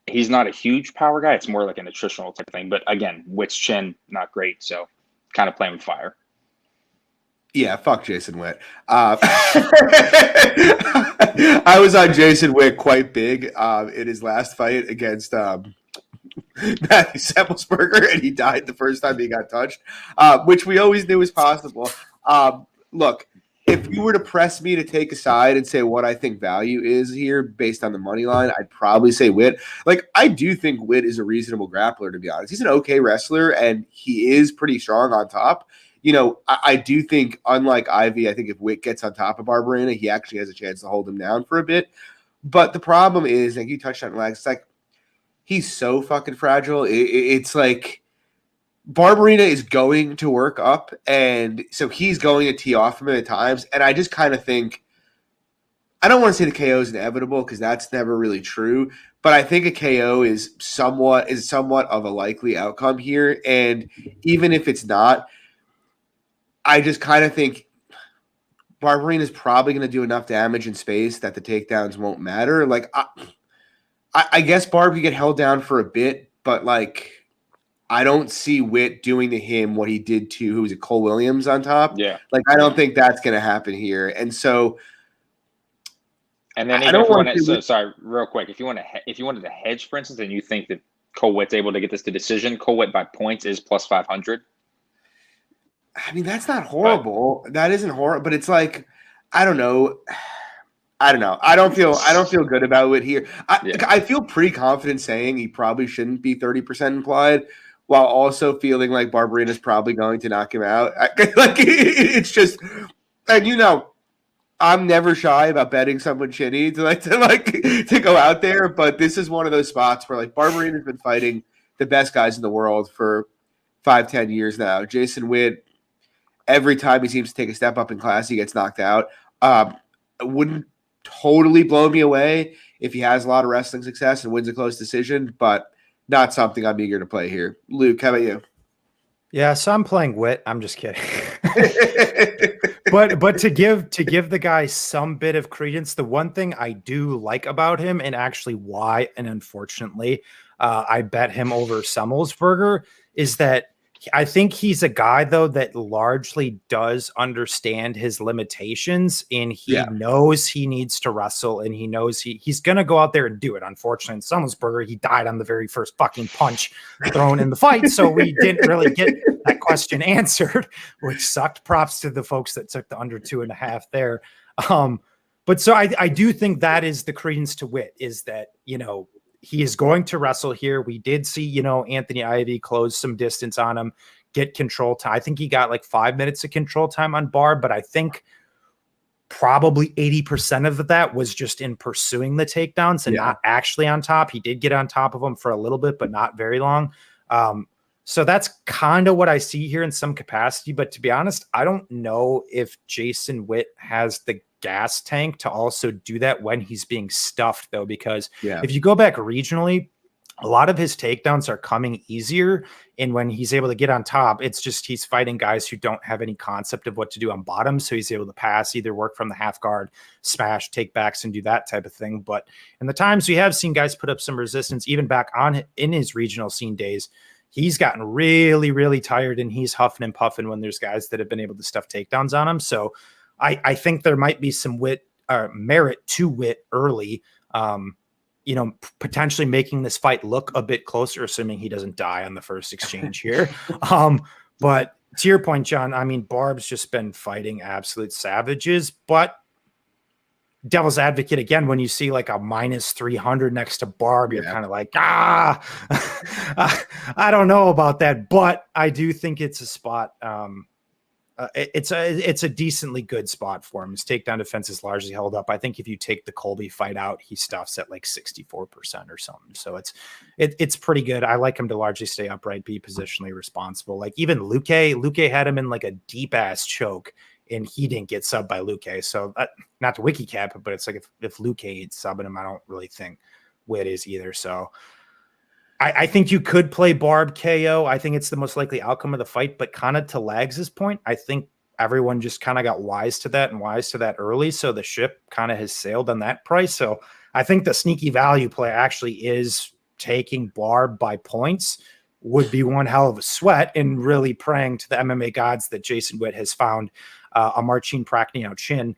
he's not a huge power guy. It's more like a nutritional type of thing. But again, Witt's chin, not great. So kind of playing with fire. Yeah, fuck Jason Witt. I was on Jason Witt quite big in his last fight against Matthew Semmelsberger, and he died the first time he got touched, which we always knew was possible. Look, if you were to press me to take a side and say what I think value is here based on the money line, I'd probably say Witt. I do think Witt is a reasonable grappler, to be honest. He's an okay wrestler, and he is pretty strong on top. I do think, unlike Ivy, I think if Witt gets on top of Barbarina, he actually has a chance to hold him down for a bit. But the problem is, like you touched on, Lex, it's he's so fucking fragile. It's like Barbarina is going to work up, and so he's going to tee off him at times. And I just kind of think, I don't want to say the KO is inevitable because that's never really true, but I think a KO is somewhat of a likely outcome here. And even if it's not, I just kind of think Barbarina is probably going to do enough damage in space that the takedowns won't matter. I guess Barb could get held down for a bit, but I don't see Witt doing to him what he did to who was it, Cole Williams on top. Yeah, I don't think that's going to happen here, and so. And then sorry, real quick, if you wanted to hedge, for instance, and you think that Cole Witt's able to get this to decision, Cole Witt by points is plus 500. That's not horrible. That isn't horrible, but it's I don't know. I don't feel good about it here. I feel pretty confident saying he probably shouldn't be 30% implied, while also feeling like Barbarina is probably going to knock him out. It's just, and I'm never shy about betting someone shitty to go out there, but this is one of those spots where Barbarina's been fighting the best guys in the world for 5-10 years now. Jason Witt, every time he seems to take a step up in class, he gets knocked out. It wouldn't totally blow me away if he has a lot of wrestling success and wins a close decision, but not something I'm eager to play here. Luke, how about you? Yeah, so I'm playing Witt. I'm just kidding. but to give the guy some bit of credence, the one thing I do like about him, and actually why, and unfortunately, I bet him over Semmelsberger, is that I think he's a guy though that largely does understand his limitations, and he knows he needs to wrestle, and he knows he's gonna go out there and do it. Unfortunately, in Semmelsberger, he died on the very first fucking punch thrown in the fight, so we didn't really get that question answered, which sucked. Props to the folks that took the under 2.5 there. But so I do think that is the credence to Witt, is that, he is going to wrestle here. We did see, Anthony Ivy close some distance on him, get control time. I think he got like 5 minutes of control time on Barb, but I think probably 80% of that was just in pursuing the takedowns and not actually on top. He did get on top of him for a little bit, but not very long. So that's kind of what I see here in some capacity. But to be honest, I don't know if Jason Witt has the gas tank to also do that when he's being stuffed, though, because if you go back regionally, a lot of his takedowns are coming easier. And when he's able to get on top, it's just he's fighting guys who don't have any concept of what to do on bottom. So he's able to pass, either work from the half guard, smash, take backs, and do that type of thing. But in the times we have seen guys put up some resistance, even back on in his regional scene days, he's gotten really, really tired, and he's huffing and puffing when there's guys that have been able to stuff takedowns on him. So I think there might be some merit to Witt early, potentially making this fight look a bit closer, assuming he doesn't die on the first exchange here. But to your point, John, I mean, Barb's just been fighting absolute savages, but devil's advocate again, when you see like a minus 300 next to Barb, you're kind of like, I don't know about that, but I do think it's a spot. It's a decently good spot for him. His takedown defense is largely held up. I think if you take the Colby fight out, he stuffs at like 64% or something. So it's pretty good. I like him to largely stay upright, be positionally responsible. Like even Luque had him in like a deep ass choke, and he didn't get subbed by Luque. So not to wiki cap, but it's like if Luque is subbing him, I don't really think Witt is either. So I think you could play Barb KO. I think it's the most likely outcome of the fight, but kind of to Lags' point, I think everyone just kind of got wise to that early. So the ship kind of has sailed on that price. So I think the sneaky value play actually is taking Barb by points. Would be one hell of a sweat, and really praying to the MMA gods that Jason Witt has found a Marcin Prachnio chin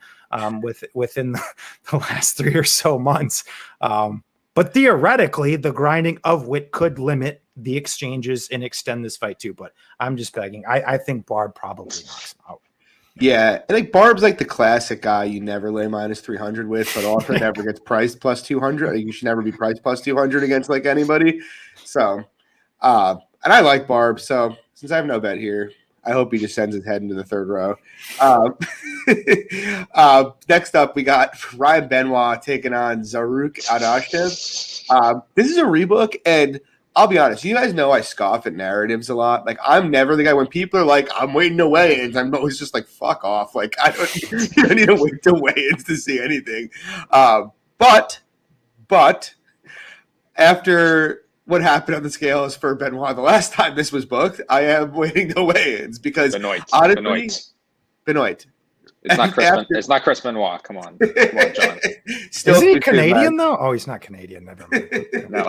within the last 3 or so months. But theoretically, the grinding of Witt could limit the exchanges and extend this fight too. But I'm just begging. I think Barb probably knocks him out. Yeah, I think Barb's like the classic guy you never lay minus 300 with, but also never gets priced plus 200. I think you should never be priced plus 200 against like anybody. So, and I like Barb. So since I have no bet here, I hope he just sends his head into the third row. Next up, we got Ryan Benoit taking on Zaruk Adashev. This is a rebook, and I'll be honest, you guys know I scoff at narratives a lot. Like, I'm never the guy when people are like, I'm waiting to weigh-ins. I'm always just like, fuck off. Like, you don't need to wait to weigh-ins to see anything. But after what happened on the scales for Benoit the last time this was booked, I am waiting to weigh-ins because Benoit. Benoit. It's not Chris. It's not Chris Benoit. Come on, John. Still, is he Canadian though? Oh, he's not Canadian. Never mind. No.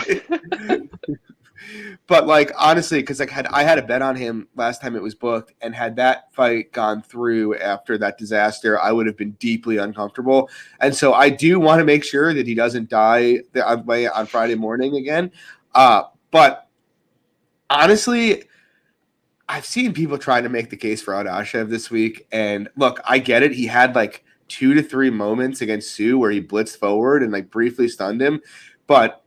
But like honestly, because like I had a bet on him last time it was booked, and had that fight gone through after that disaster, I would have been deeply uncomfortable. And so I do want to make sure that he doesn't die on Friday morning again. But honestly, I've seen people trying to make the case for Adashev this week, and look, I get it. He had like 2 to 3 moments against Sue where he blitzed forward and like briefly stunned him, but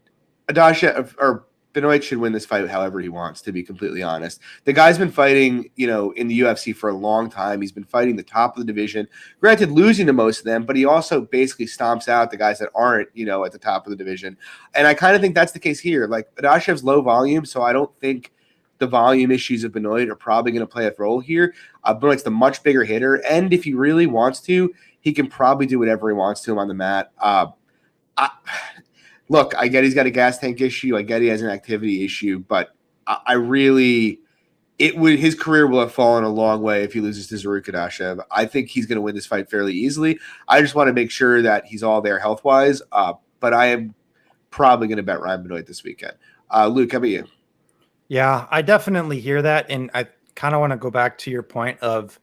Adashev or Benoit should win this fight however he wants, to be completely honest. The guy's been fighting, in the UFC for a long time. He's been fighting the top of the division. Granted, losing to most of them, but he also basically stomps out the guys that aren't, at the top of the division. And I kind of think that's the case here. Like, Adashev's low volume, so I don't think the volume issues of Benoit are probably going to play a role here. Benoit's the much bigger hitter, and if he really wants to, he can probably do whatever he wants to him on the mat. Look, I get he's got a gas tank issue. I get he has an activity issue, but I really his career will have fallen a long way if he loses to Zaruk Kadashev. I think he's going to win this fight fairly easily. I just want to make sure that he's all there health wise. But I am probably going to bet Ryan Benoit this weekend. Luke, how about you? Yeah, I definitely hear that, and I kind of want to go back to your point of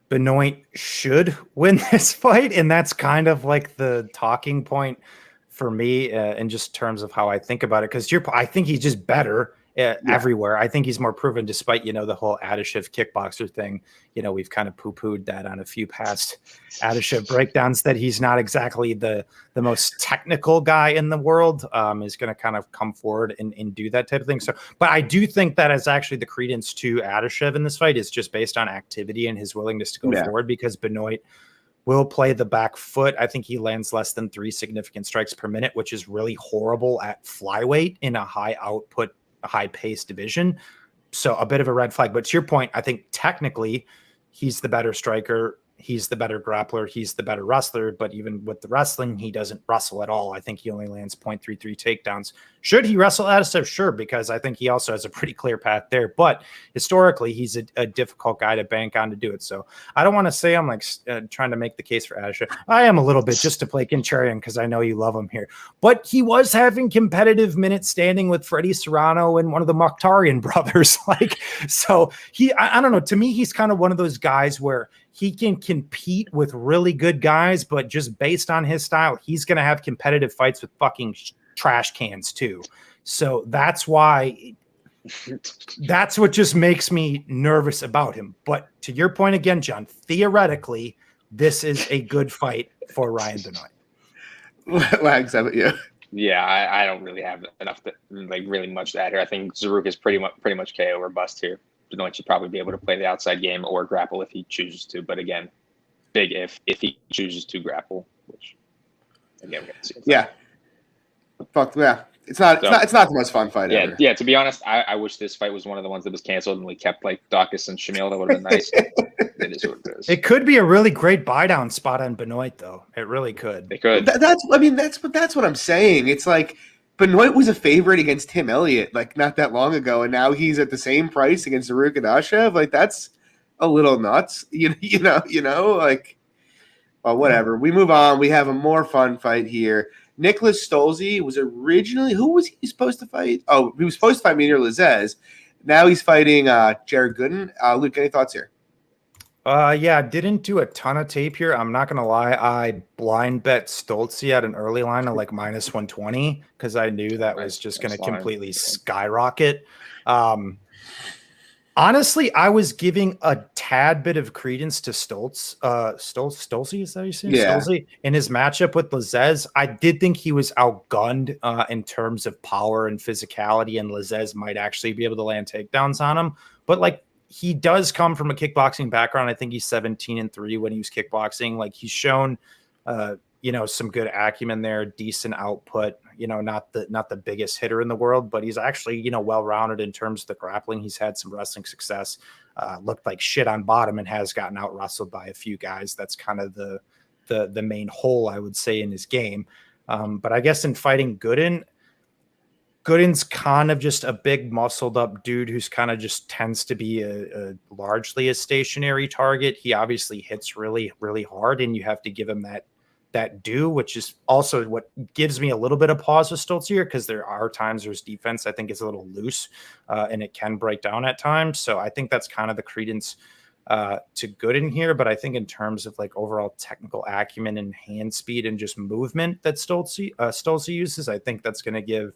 Benoit should win this fight, and that's kind of like the talking point for me in just terms of how I think about it. Because I think he's just better everywhere. I think he's more proven, despite the whole Adeshev kickboxer thing. We've kind of poo-pooed that on a few past Adeshev breakdowns, that he's not exactly the most technical guy in the world. Is going to kind of come forward and do that type of thing. So, but I do think that is actually the credence to Adeshev in this fight is just based on activity and his willingness to go forward, because Benoit will play the back foot. I think he lands less than 3 significant strikes per minute, which is really horrible at flyweight in a high output, high paced division. So a bit of a red flag. But to your point, I think technically he's the better striker. He's the better grappler. He's the better wrestler. But even with the wrestling, he doesn't wrestle at all. I think he only lands 0.33 takedowns. Should he wrestle Adeshev? Sure, because I think he also has a pretty clear path there. But historically, he's a difficult guy to bank on to do it. So I don't want to say I'm like trying to make the case for Adeshev. I am a little bit, just to play contrarian, because I know you love him here. But he was having competitive minutes standing with Freddie Serrano and one of the Mokhtarian brothers. So I don't know. To me, he's kind of one of those guys where he can compete with really good guys, but just based on his style, he's going to have competitive fights with fucking trash cans too. So that's what just makes me nervous about him. But to your point again, John, theoretically, this is a good fight for Ryan Benoit. Wags, how about you? Yeah, I don't really have enough to really much to add here. I think Zaruk is pretty much KO or bust here. Benoit should probably be able to play the outside game or grapple if he chooses to. But again, big if he chooses to grapple, which again we're gonna see. Yeah. Fuck yeah. It's not the most fun fight ever. Yeah, to be honest, I wish this fight was one of the ones that was canceled and we kept Dawkins and Shamil. That would have been nice. It is what it is. It could be a really great buy down spot on Benoit, though. It really could. It could. That's what I'm saying. It's like Benoit was a favorite against Tim Elliott not that long ago, and now he's at the same price against Zaruk Kadashev. That's a little nuts. Well, whatever. We move on. We have a more fun fight here. Nicholas Stolze was originally, who was he supposed to fight? Oh, he was supposed to fight Minier Lazez. Now he's fighting Jared Gooden. Luke, any thoughts here? Yeah, didn't do a ton of tape here. I'm not going to lie. I blind bet Stolze at an early line of minus 120 because I knew that was just going to completely skyrocket. Honestly, I was giving a tad bit of credence to Stolze, is that you say? Yeah. Stolze in his matchup with Lazez. I did think he was outgunned in terms of power and physicality, and Lazez might actually be able to land takedowns on him. But he does come from a kickboxing background. I think he's 17-3 when he was kickboxing. He's shown, some good acumen there, decent output. Not the biggest hitter in the world, but he's actually well-rounded in terms of the grappling. He's had some wrestling success. Looked like shit on bottom and has gotten out wrestled by a few guys. That's kind of the main hole, I would say, in his game. But I guess in fighting Gooden's kind of just a big muscled up dude who's kind of just tends to be a largely a stationary target. He obviously hits really, really hard, and you have to give him that due, which is also what gives me a little bit of pause with Stolze here, because there are times there's defense I think is a little loose and it can break down at times. So I think that's kind of the credence to Gooden here. But I think in terms of overall technical acumen and hand speed and just movement that Stolze uses, I think that's going to give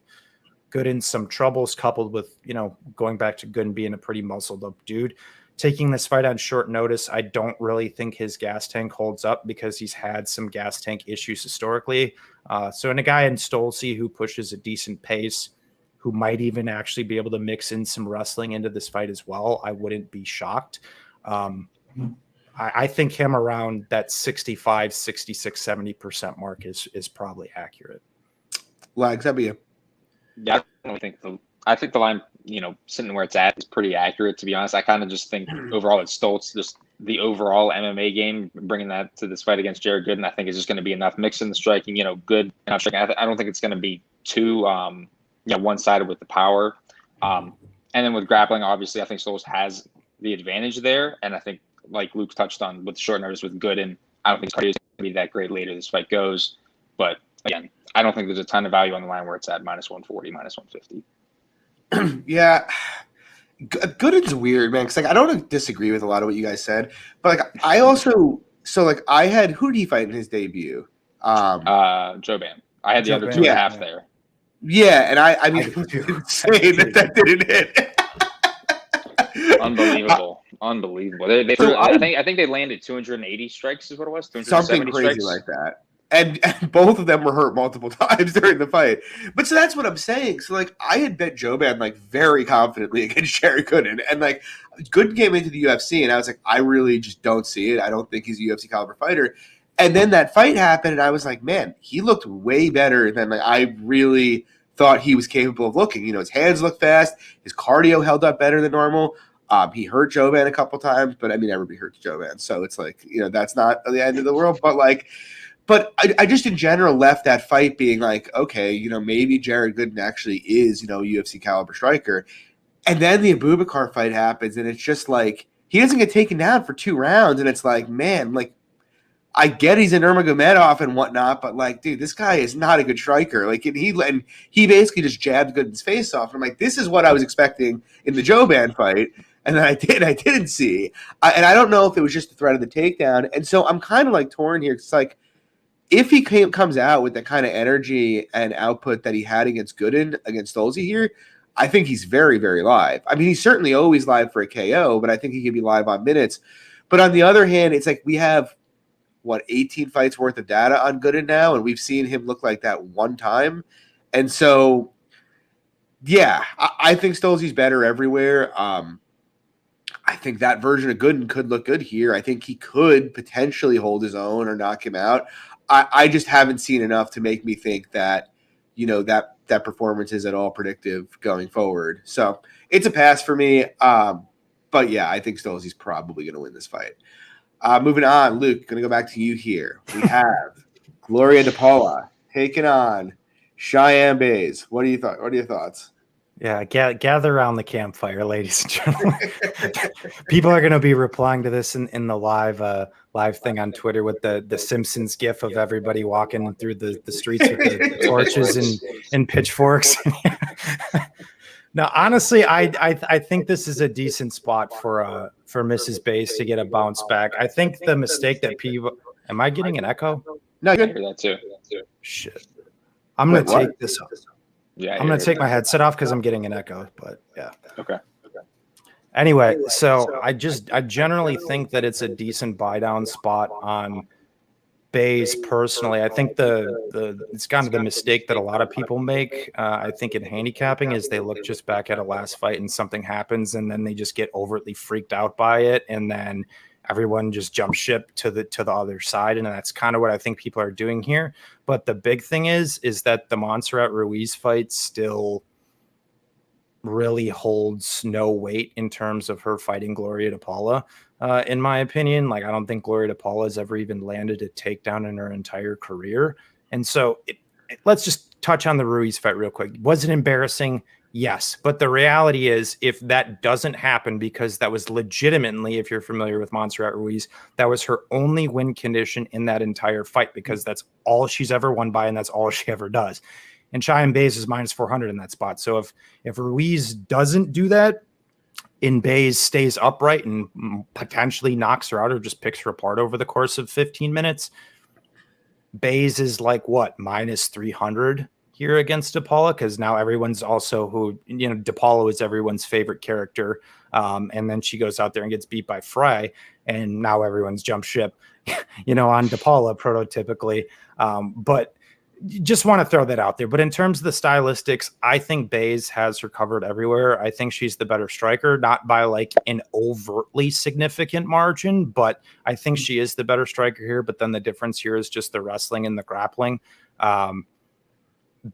Gooden some troubles, coupled with, going back to Gooden being a pretty muscled up dude. Taking this fight on short notice, I don't really think his gas tank holds up because he's had some gas tank issues historically. So in a guy in Stolze who pushes a decent pace, who might even actually be able to mix in some wrestling into this fight as well, I wouldn't be shocked. I think him around that 65, 66, 70% mark is probably accurate. Lags, how about you? Yeah, I think the line, sitting where it's at is pretty accurate, to be honest. I kind of just think overall it's Stolze, just the overall MMA game, bringing that to this fight against Jared Gooden, I think is just going to be enough. Mixing the striking, good enough striking. I don't think it's going to be too one-sided with the power. And then with grappling, obviously, I think Souls has the advantage there. And I think, like Luke touched on, with short notice with Gooden, I don't think his cardio is going to be that great later this fight goes. But again, I don't think there's a ton of value on the line where it's at -140, -150. Yeah. Gooden's weird, man. Because like I don't disagree with a lot of what you guys said, but like I also I had, who did he fight in his debut? Joban. I had the other 2.5 there. Yeah, and I mean, insane that didn't hit. Unbelievable. They I think they landed 280 strikes is what it was. Something crazy strikes. Like that. And both of them were hurt multiple times during the fight. But so that's what I'm saying. So like I had bet Joban like very confidently against Jared Gooden. And like Gooden came into the UFC and I was like, I really just don't see it. I don't think he's a UFC caliber fighter. And then that fight happened and I was like, man, he looked way better than like I really thought he was capable of looking. You know, his hands looked fast, his cardio held up better than normal. He hurt Joban a couple times, but I mean everybody hurts Joban. So it's like, you know, that's not the end of the world. But I just in general left that fight being like, okay, you know, maybe Jared Gooden actually is, you know, a UFC caliber striker. And then the Abubakar fight happens, and it's just like he doesn't get taken down for 2 rounds, and it's like, man, like I get he's an Nurmagomedov and whatnot, but like, dude, this guy is not a good striker. Like, and he basically just jabbed Gooden's face off. And I'm like, this is what I was expecting in the Joban fight. And then I didn't see. And I don't know if it was just the threat of the takedown. And so I'm kind of like torn here. It's like, if he comes out with the kind of energy and output that he had against Gooden, against Stolze here, I think he's very, very live. I mean, he's certainly always live for a KO, but I think he can be live on minutes. But on the other hand, it's like we have, 18 fights worth of data on Gooden now, and we've seen him look like that one time. And so, yeah, I think Stolze's better everywhere. I think that version of Gooden could look good here. I think he could potentially hold his own or knock him out. I just haven't seen enough to make me think that, you know, that performance is at all predictive going forward. So it's a pass for me. But yeah, I think Stolze's probably going to win this fight. Moving on, Luke, going to go back to you here. We have Gloria DePaula taking on Cheyenne Bays. What are your thoughts? Yeah, gather around the campfire, ladies and gentlemen. People are going to be replying to this in the live thing on Twitter with the Simpsons gif of everybody walking through the streets with the torches and pitchforks. Now, honestly, I think this is a decent spot for Mrs. Bays to get a bounce back. I think the mistake that people – am I getting an echo? No, I hear that too. Shit. I'm going to take this off. Yeah, I'm going to take my headset off because I'm getting an echo, but yeah. Okay. Anyway, so I generally think that it's a decent buy down spot on Bays personally. I think it's kind of the mistake that a lot of people make. I think in handicapping is they look just back at a last fight and something happens and then they just get overtly freaked out by it and then everyone just jumps ship to the other side, and that's kind of what I think people are doing here. But the big thing is that the Montserrat Ruiz fight still really holds no weight in terms of her fighting Gloria DePaula. In my opinion, like I don't think Gloria DePaula has ever even landed a takedown in her entire career. And so let's just touch on the Ruiz fight real quick. Was it embarrassing? Yes. But the reality is if that doesn't happen, because that was legitimately, if you're familiar with Montserrat Ruiz, that was her only win condition in that entire fight because that's all she's ever won by and that's all she ever does. And Cheyenne Bays is -400 in that spot. So if Ruiz doesn't do that, and Bays stays upright and potentially knocks her out or just picks her apart over the course of 15 minutes, Bays is like what, -300 here against DePaula, because now everyone's also DePaula is everyone's favorite character. And then she goes out there and gets beat by Frey, and now everyone's jumped ship, on DePaula prototypically. But just want to throw that out there. But in terms of the stylistics, I think Bays has her covered everywhere. I think she's the better striker, not by like an overtly significant margin, but I think she is the better striker here. But then the difference here is just the wrestling and the grappling.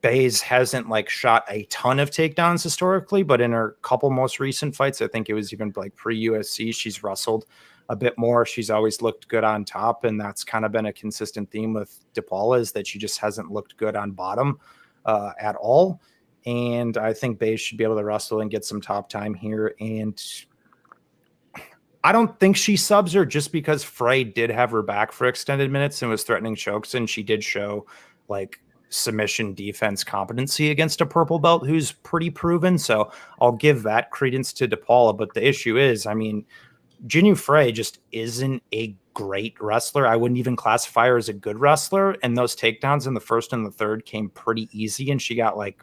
Bays hasn't like shot a ton of takedowns historically, but in her couple most recent fights, I think it was even like pre-USC, she's wrestled a bit more. She's always looked good on top, and that's kind of been a consistent theme with DePaula, is that she just hasn't looked good on bottom at all. And I think Baze should be able to wrestle and get some top time here. And I don't think she subs her just because Frey did have her back for extended minutes and was threatening chokes. And she did show like submission defense competency against a purple belt who's pretty proven. So I'll give that credence to DePaula. But the issue is, I mean, Jinyu Frey just isn't a great wrestler. I wouldn't even classify her as a good wrestler. And those takedowns in the first and the third came pretty easy. And she got like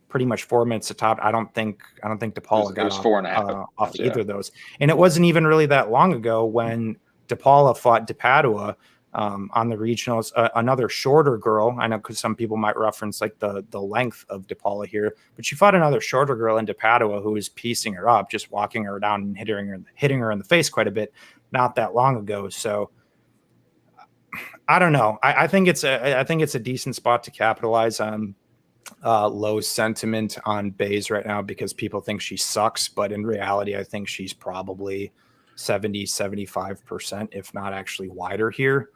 pretty much 4 minutes to top. I don't think DePaula got off either of those. And it wasn't even really that long ago when DePaula fought DePadua on the regionals, another shorter girl. I know because some people might reference like the length of DePaula here, but she fought another shorter girl in DePadua who was piecing her up, just walking her down and hitting her in the face quite a bit not that long ago. So I don't know. I think it's a decent spot to capitalize on low sentiment on Baze right now because people think she sucks, but in reality, I think she's probably 70-75%, if not actually wider here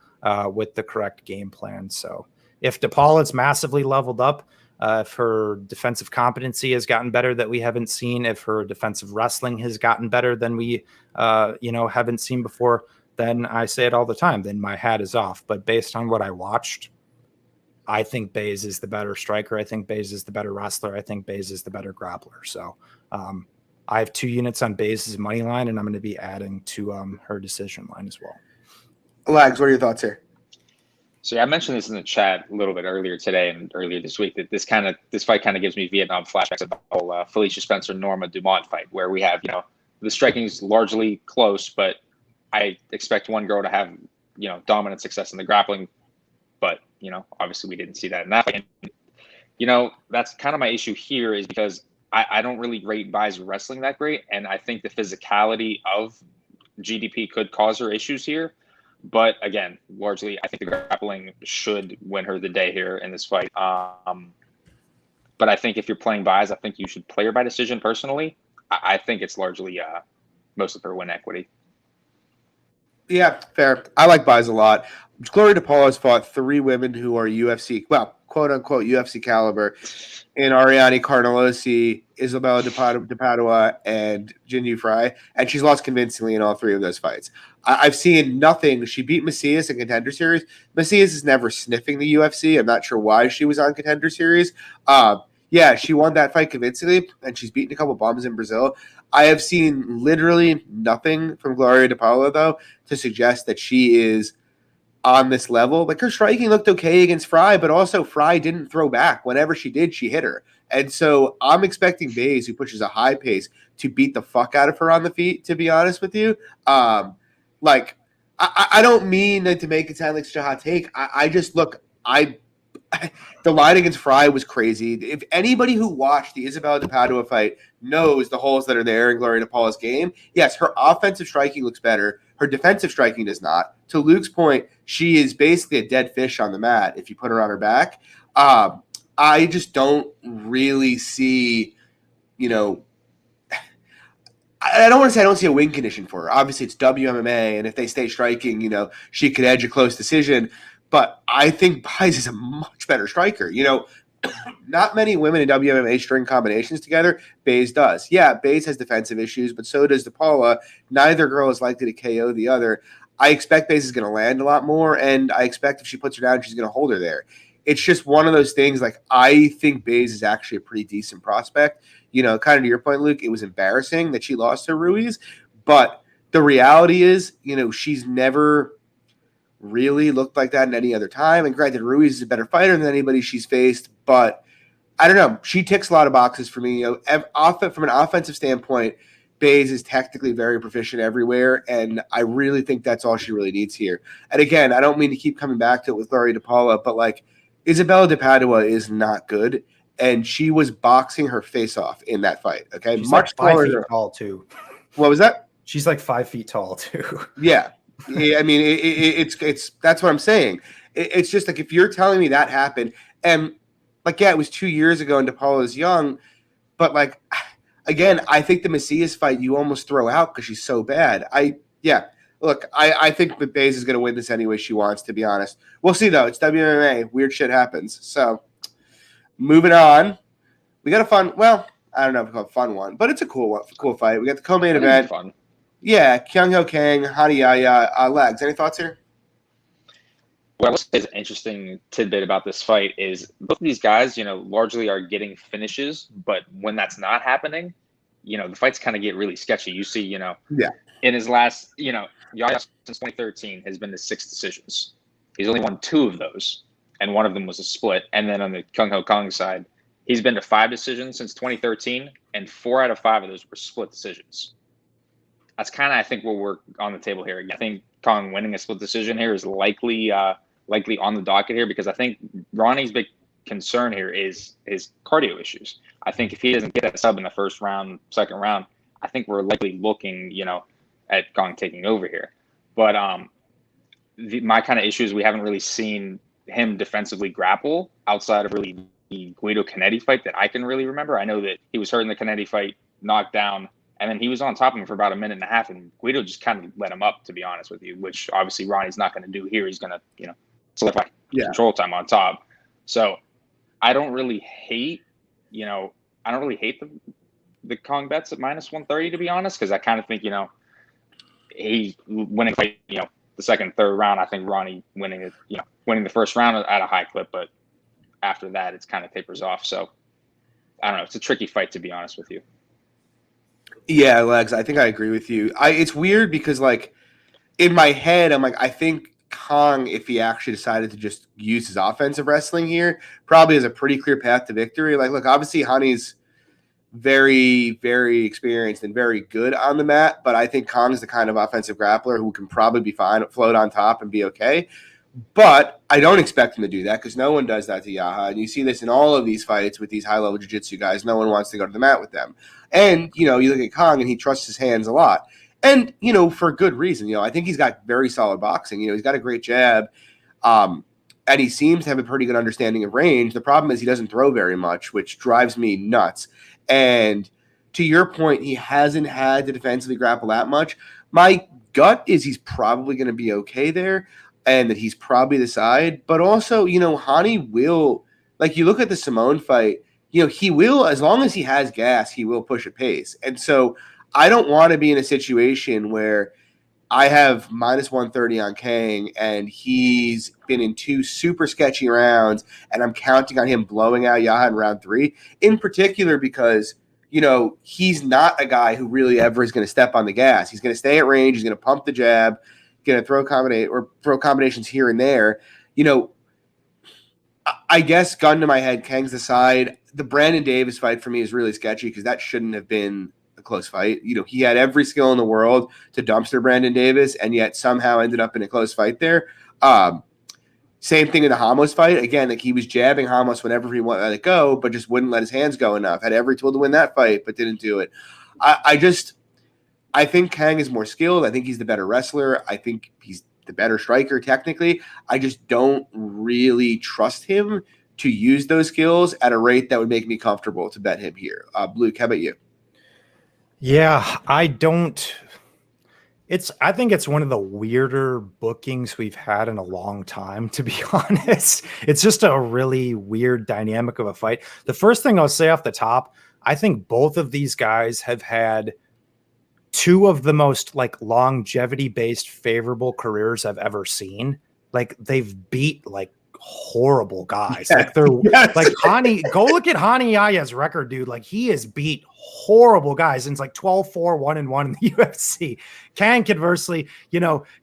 with the correct game plan. So if DePaula's massively leveled up, if her defensive competency has gotten better that we haven't seen, if her defensive wrestling has gotten better than we haven't seen before, then I say it all the time, then my hat is off. But based on what I watched, I think Baze is the better striker. I think Baze is the better wrestler. I think Baze is the better grappler. So I have 2 units on Baze's money line, and I'm going to be adding to her decision line as well. Lags, what are your thoughts here? So yeah, I mentioned this in the chat a little bit earlier today and earlier this week that this fight kind of gives me Vietnam flashbacks of the whole Felicia Spencer Norma Dumont fight, where we have the striking is largely close, but I expect one girl to have dominant success in the grappling, but obviously we didn't see that in that fight. And, that's kind of my issue here is because I don't really rate Baze wrestling that great, and I think the physicality of GDP could cause her issues here. But again, largely, I think the grappling should win her the day here in this fight. But I think if you're playing Baze, I think you should play her by decision personally. I think it's largely most of her win equity. Yeah, fair. I like Baze a lot. Gloria DePaula has fought 3 women who are UFC, quote unquote UFC caliber, in Ariane Carnelosi, Isabella DePadua, and Jinyu Frey, and she's lost convincingly in all 3 of those fights. I've seen nothing. She beat Macias in Contender Series. Macias is never sniffing the UFC. I'm not sure why she was on Contender Series. Yeah, she won that fight convincingly, and she's beaten a couple bums in Brazil. I have seen literally nothing from Gloria DePaula, though, to suggest that she is on this level. Like, her striking looked okay against Frey, but also Frey didn't throw back. Whenever she did, she hit her. And so I'm expecting Baze, who pushes a high pace, to beat the fuck out of her on the feet, to be honest with you. I don't mean to make it sound like such a hot take. The line against Frey was crazy. If anybody who watched the Isabella DePadua fight knows the holes that are there in Gloria DePaula's game, yes, her offensive striking looks better. Her defensive striking does not. To Luke's point, she is basically a dead fish on the mat if you put her on her back. I just don't really see, I don't want to say I don't see a win condition for her. Obviously, it's WMMA, and if they stay striking, she could edge a close decision. But I think Baze is a much better striker. Not many women in WMMA string combinations together. Baze does. Yeah, Baze has defensive issues, but so does DePaula. Neither girl is likely to KO the other. I expect Baze is going to land a lot more, and I expect if she puts her down, she's going to hold her there. It's just one of those things. Like, I think Baze is actually a pretty decent prospect. Kind of to your point, Luke, it was embarrassing that she lost to Ruiz, but the reality is, she's never really looked like that in any other time. And granted, Ruiz is a better fighter than anybody she's faced, but I don't know. She ticks a lot of boxes for me. From an offensive standpoint, Baze is technically very proficient everywhere, and I really think that's all she really needs here. And again, I don't mean to keep coming back to it with Gloria DePaula, but like, Isabella DePadua is not good, and she was boxing her face off in that fight. Okay, she's much like 5 feet tall too. What was that? She's like 5 feet tall too. Yeah. I mean, it's that's what I'm saying. It's just like, if you're telling me that happened, and like, yeah, it was 2 years ago and DePaula is young, but like, again, I think the Macias fight you almost throw out because she's so bad. Look, I think that Baze is going to win this any way she wants, to be honest. We'll see, though. It's WMMA. Weird shit happens. So, moving on, We got a fun. Well, I don't know if we call it a fun one, but it's a cool fight. We got the co-main That'd be event. fun. Yeah, Kyung Ho Kang, Hanayaya, Legs. Any thoughts here? What I will say is an interesting tidbit about this fight is both of these guys, largely are getting finishes, but when that's not happening, the fights kind of get really sketchy. You see, in his last, Uriah since 2013 has been to 6 decisions. He's only won 2 of those, and one of them was a split. And then on the Kyung Ho Kang side, he's been to 5 decisions since 2013, and 4 out of 5 of those were split decisions. That's kind of, I think, what we're on the table here. I think Kong winning a split decision here is likely on the docket here, because I think Ronnie's big concern here is his cardio issues. I think if he doesn't get that sub in the first round, second round, I think we're likely looking, at Kong taking over here. But my kind of issue is we haven't really seen him defensively grapple outside of really the Guido Canetti fight that I can really remember. I know that he was hurt in the Canetti fight, knocked down, and then he was on top of him for about a minute and a half, and Guido just kind of let him up, to be honest with you, which obviously Ronnie's not going to do here. He's going to, solidify control time on top. So I don't really hate, the Kong bets at minus 130, to be honest, because I kind of think, he's winning fight, the second, third round. I think Ronnie winning the first round at a high clip, but after that, it's kind of tapers off. So I don't know. It's a tricky fight, to be honest with you. Yeah, Legs, I think I agree with you. It's weird because, in my head, I'm I think Kong, if he actually decided to just use his offensive wrestling here, probably has a pretty clear path to victory. Look, obviously, Hani's very, very experienced and very good on the mat, but I think Kong's the kind of offensive grappler who can probably be fine, float on top and be okay. But I don't expect him to do that because no one does that to Yaha. And you see this in all of these fights with these high-level jiu-jitsu guys. No one wants to go to the mat with them. And, you look at Kong and he trusts his hands a lot. And, for good reason. I think he's got very solid boxing. He's got a great jab. And he seems to have a pretty good understanding of range. The problem is he doesn't throw very much, which drives me nuts. And to your point, he hasn't had to defensively grapple that much. My gut is he's probably going to be okay there and that he's probably the side. But also, Hani will, you look at the Simone fight, he will, as long as he has gas, he will push a pace. And so I don't want to be in a situation where I have minus 130 on Kang and he's been in 2 super sketchy rounds and I'm counting on him blowing out Yaha in round 3, in particular because, he's not a guy who really ever is going to step on the gas. He's going to stay at range. He's going to pump the jab, going to throw combinations here and there. I guess gun to my head, Kang's the side. The Brandon Davis fight for me is really sketchy because that shouldn't have been a close fight. He had every skill in the world to dumpster Brandon Davis and yet somehow ended up in a close fight there. Same thing in the Ramos fight. Again, he was jabbing Ramos whenever he wanted to let it go, but just wouldn't let his hands go enough. Had every tool to win that fight, but didn't do it. I think Kang is more skilled. I think he's the better wrestler. I think he's the better striker technically. I just don't really trust him to use those skills at a rate that would make me comfortable to bet him here. Luke, how about you? Yeah, I don't. I think it's one of the weirder bookings we've had in a long time, to be honest. It's just a really weird dynamic of a fight. The first thing I'll say off the top, I think both of these guys have had 2 of the most longevity-based favorable careers I've ever seen. They've beat horrible guys. Yes. They're yes. Hani. Go look at Hani Yaya's record, dude. He has beat horrible guys and it's 12-4, 1-1 in the UFC. Kang, conversely,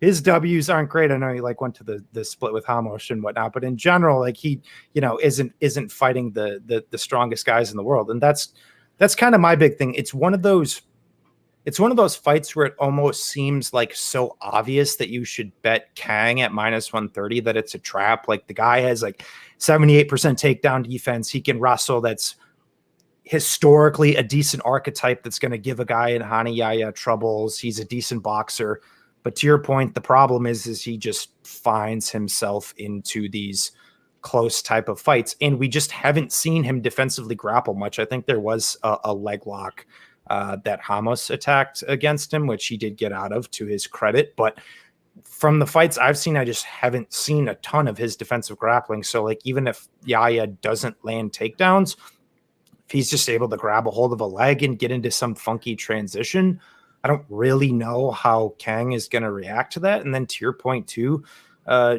his W's aren't great. I know he went to the split with Hamosh and whatnot, but in general, he isn't fighting the strongest guys in the world. And that's kind of my big thing. It's one of those fights where it almost seems so obvious that you should bet Kang at minus 130 that it's a trap. The guy has 78% takedown defense. He can wrestle. That's historically a decent archetype that's going to give a guy in Hani Yaya troubles. He's a decent boxer. But to your point, the problem is he just finds himself into these close type of fights. And we just haven't seen him defensively grapple much. I think there was a leg lock that Ramos attacked against him, which he did get out of, to his credit. But from the fights I've seen, I just haven't seen a ton of his defensive grappling. So even if Yaya doesn't land takedowns, if he's just able to grab a hold of a leg and get into some funky transition. I don't really know how Kang is going to react to that. And then to your point too,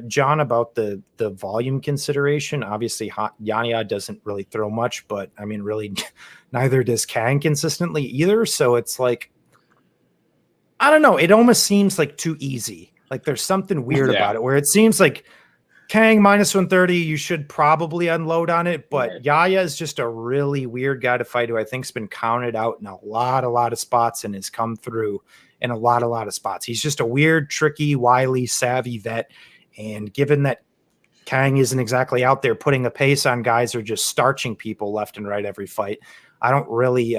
John, about the volume consideration, obviously Yanya doesn't really throw much, but I mean, really neither does Kang consistently either. So it's like, I don't know. It almost seems like too easy. Like there's something weird about it where it seems like Kang minus 130, you should probably unload on it. But Yaya is just a really weird guy to fight who I think's been counted out in a lot of spots and has come through in a lot of spots. He's just a weird, tricky, wily, savvy vet. And given that Kang isn't exactly out there putting a pace on guys or just starching people left and right every fight, I don't really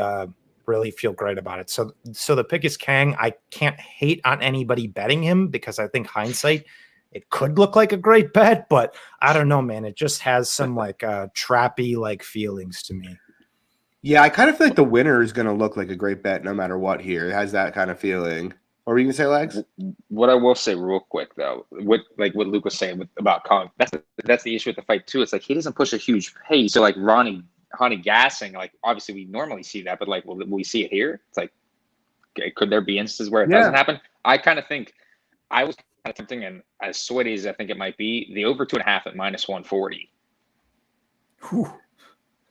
feel great about it. So the pick is Kang. I can't hate on anybody betting him because I think hindsight, it could look like a great bet, but I don't know, man. It just has some like trappy like feelings to me. Yeah, I kind of feel like the winner is going to look like a great bet no matter what here. It has that kind of feeling. What were you going to say, Legs? What I will say real quick, though, what Luke was saying about Kong, that's the issue with the fight, too. It's like he doesn't push a huge pace. So, like, Honey gassing, like, obviously we normally see that, but, like, will we see it here? It's like, okay, could there be instances where it doesn't happen? I kind of think I was kind of tempting, and as sweaty as I think it might be, the over 2.5 at minus 140. Whew.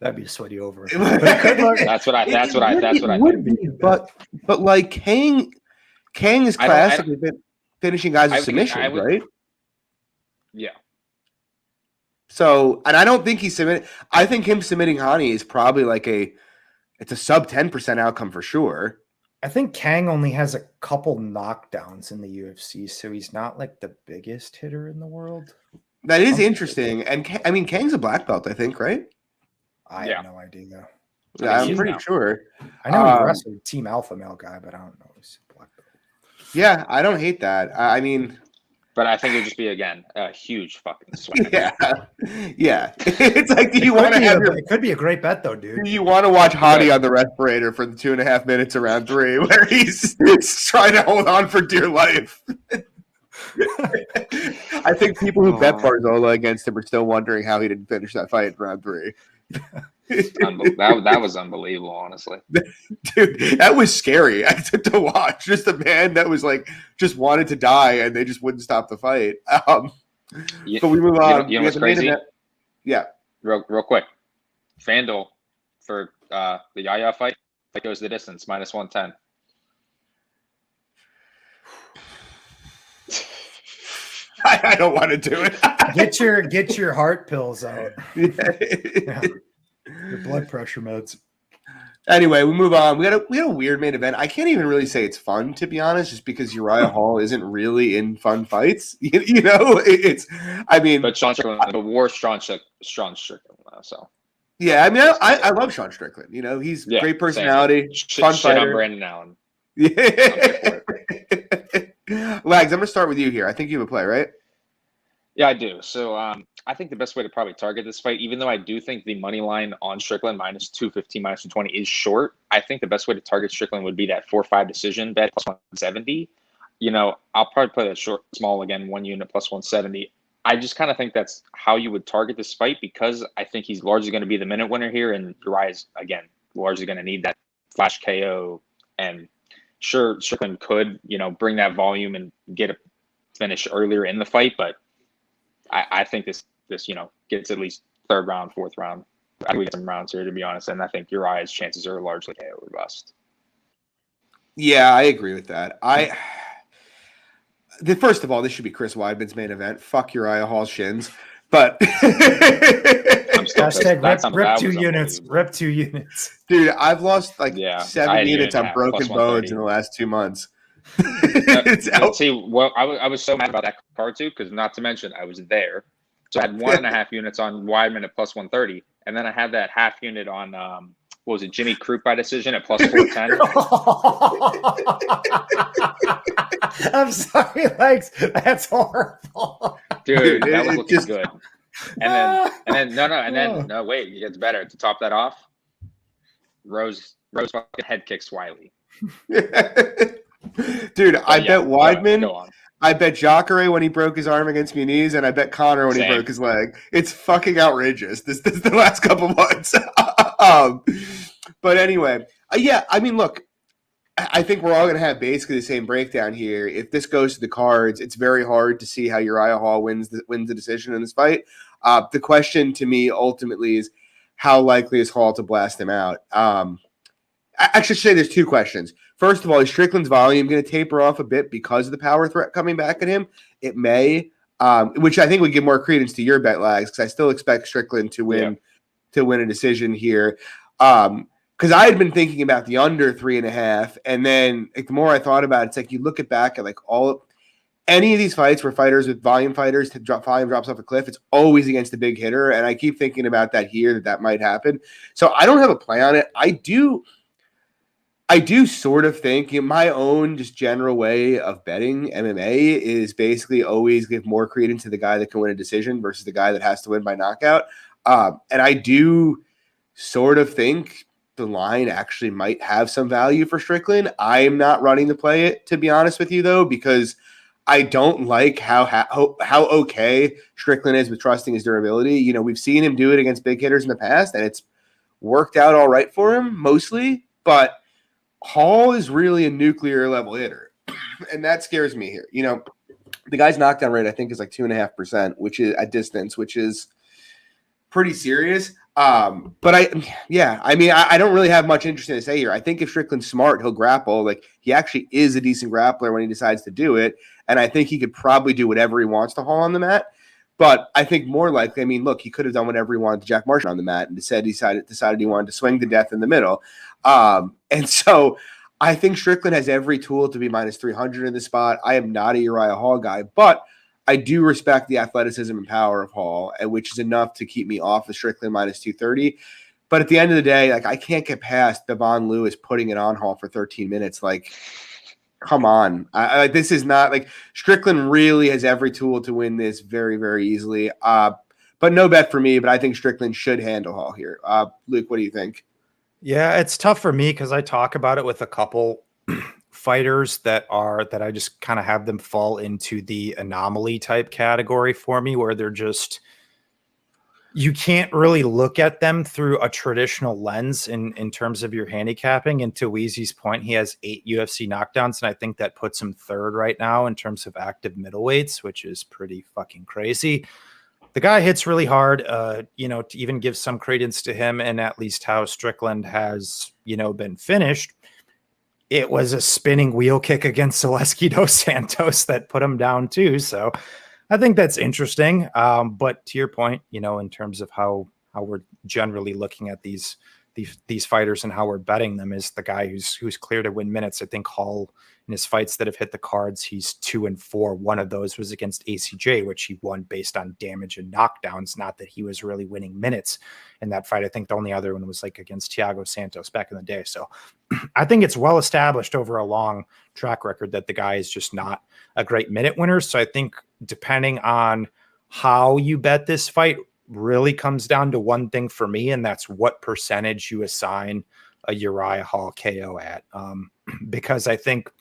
That'd be a sweaty over. That's what I think. But like Kang is classically finishing guys with submissions, right? Yeah. So, and I don't think he's submitting. I think him submitting Hani is probably like it's a sub 10% outcome for sure. I think Kang only has a couple knockdowns in the UFC, so he's not like the biggest hitter in the world. That is interesting. And I mean, Kang's a black belt, I think, right? I have no idea. Yeah, I'm pretty sure. I know he wrestled Team Alpha Male guy, but I don't know he's black belt. Yeah, I don't hate that. I mean, but I think it'd just be again a huge fucking swing. Yeah. It's like, do you want to have It could be a great bet though, dude. Do you want to watch Hadi on the respirator for the 2.5 minutes around 3, where he's trying to hold on for dear life? I think people who bet Barzola against him are still wondering how he didn't finish that fight in round 3. That was unbelievable, honestly. Dude, that was scary. I had to watch. Just a man that was like just wanted to die, and they just wouldn't stop the fight. But we move on. You know what's crazy? Yeah. Real quick. FanDuel for the Yaya fight, that goes the distance, minus 110. I don't want to do it. Get your heart pills out. Yeah. Your blood pressure meds. Anyway, we move on. We had a weird main event. I can't even really say it's fun, to be honest, just because Uriah Hall isn't really in fun fights. You know, I mean, but Sean Strickland, the war, Sean Strickland. So yeah, I mean, I love Sean Strickland. You know, he's great personality, fun fighter. On Brandon Allen. Yeah. Lags, I'm gonna start with you here. I think you have a play, right? Yeah, I do. So I think the best way to probably target this fight, even though I do think the money line on Strickland minus 215, minus 220 is short, I think the best way to target Strickland would be that 4-5 decision bet plus 170. You know, I'll probably play that short, small again, 1 unit plus 170. I just kind of think that's how you would target this fight because I think he's largely going to be the minute winner here, and Uriah's, again, largely going to need that flash KO. And sure, Strickland could, you know, bring that volume and get a finish earlier in the fight, but I think this you know gets at least 3rd round, 4th round. I think we get some rounds here, to be honest, and I think Uriah's chances are largely KO or bust. Yeah, I agree with that. First of all, this should be Chris Weidman's main event. Fuck Uriah Hall's shins, but hashtag rip 2 units. Rip 2 units, dude. I've lost like 7 units on broken bones in the last 2 months. See, well, I was so mad about that card too, because not to mention I was there, so I had 1.5 units on Weidman at plus 130, and then I had that half unit on what was it, Jimmy Crute by decision at plus 410. I'm sorry, Legs. That's horrible, dude. That was looking good. And then wait, it gets better. To top that off, Rose fucking head kicks Wiley. Dude, I bet Weidman. I bet Jacare when he broke his arm against Muniz, and I bet Connor when he broke his leg. It's fucking outrageous. This the last couple months. But anyway, yeah, I mean, look, I think we're all going to have basically the same breakdown here. If this goes to the cards, it's very hard to see how Uriah Hall wins the decision in this fight. The question to me ultimately is how likely is Hall to blast him out? I should say there's two questions. First of all, is Strickland's volume going to taper off a bit because of the power threat coming back at him? It may, which I think would give more credence to your bet, Lags, because I still expect Strickland to win a decision here. Because I had been thinking about the under 3.5, and then the more I thought about it, it's like you look back at any of these fights where fighters with volume volume drops off a cliff, it's always against a big hitter, and I keep thinking about that here that might happen. So I don't have a play on it. I do sort of think my own just general way of betting MMA is basically always give more credence to the guy that can win a decision versus the guy that has to win by knockout. And I do sort of think the line actually might have some value for Strickland. I'm not running to play it, to be honest with you, though, because I don't like how okay Strickland is with trusting his durability. You know, we've seen him do it against big hitters in the past, and it's worked out all right for him mostly. But Hall is really a nuclear level hitter, and that scares me here. You know, the guy's knockdown rate I think is like 2.5%, which is at distance, which is pretty serious. But I don't really have much interesting to say here. I think if Strickland's smart, he'll grapple. Like, he actually is a decent grappler when he decides to do it. And I think he could probably do whatever he wants to Hall on the mat. But I think more likely, I mean, look, he could have done whatever he wanted to Jack Marshall on the mat and decided he wanted to swing to death in the middle. And so I think Strickland has every tool to be minus 300 in this spot. I am not a Uriah Hall guy, but I do respect the athleticism and power of Hall, which is enough to keep me off of Strickland minus 230. But at the end of the day, like, I can't get past Devon Lewis putting it on Hall for 13 minutes. Like, come on. This is not like Strickland really has every tool to win this very, very easily. But no bet for me, but I think Strickland should handle Hall here. Luke, what do you think? Yeah, it's tough for me because I talk about it with a couple fighters that I just kind of have them fall into the anomaly type category for me, where they're just, you can't really look at them through a traditional lens in terms of your handicapping. And to Weezy's point, he has 8 UFC knockdowns, and I think that puts him third right now in terms of active middleweights, which is pretty fucking crazy. The guy hits really hard, to even give some credence to him and at least how Strickland has, been finished. It was a spinning wheel kick against Zaleski dos Santos that put him down too. So I think that's interesting. But to your point, in terms of how we're generally looking at these fighters and how we're betting them, is the guy who's clear to win minutes. I think Hall, in his fights that have hit the cards, he's 2-4. One of those was against ACJ, which he won based on damage and knockdowns, not that he was really winning minutes in that fight. I think the only other one was like against Thiago Santos back in the day. So I think it's well established over a long track record that the guy is just not a great minute winner. So I think depending on how you bet this fight really comes down to one thing for me, and that's what percentage you assign a Uriah Hall KO at. Because I think,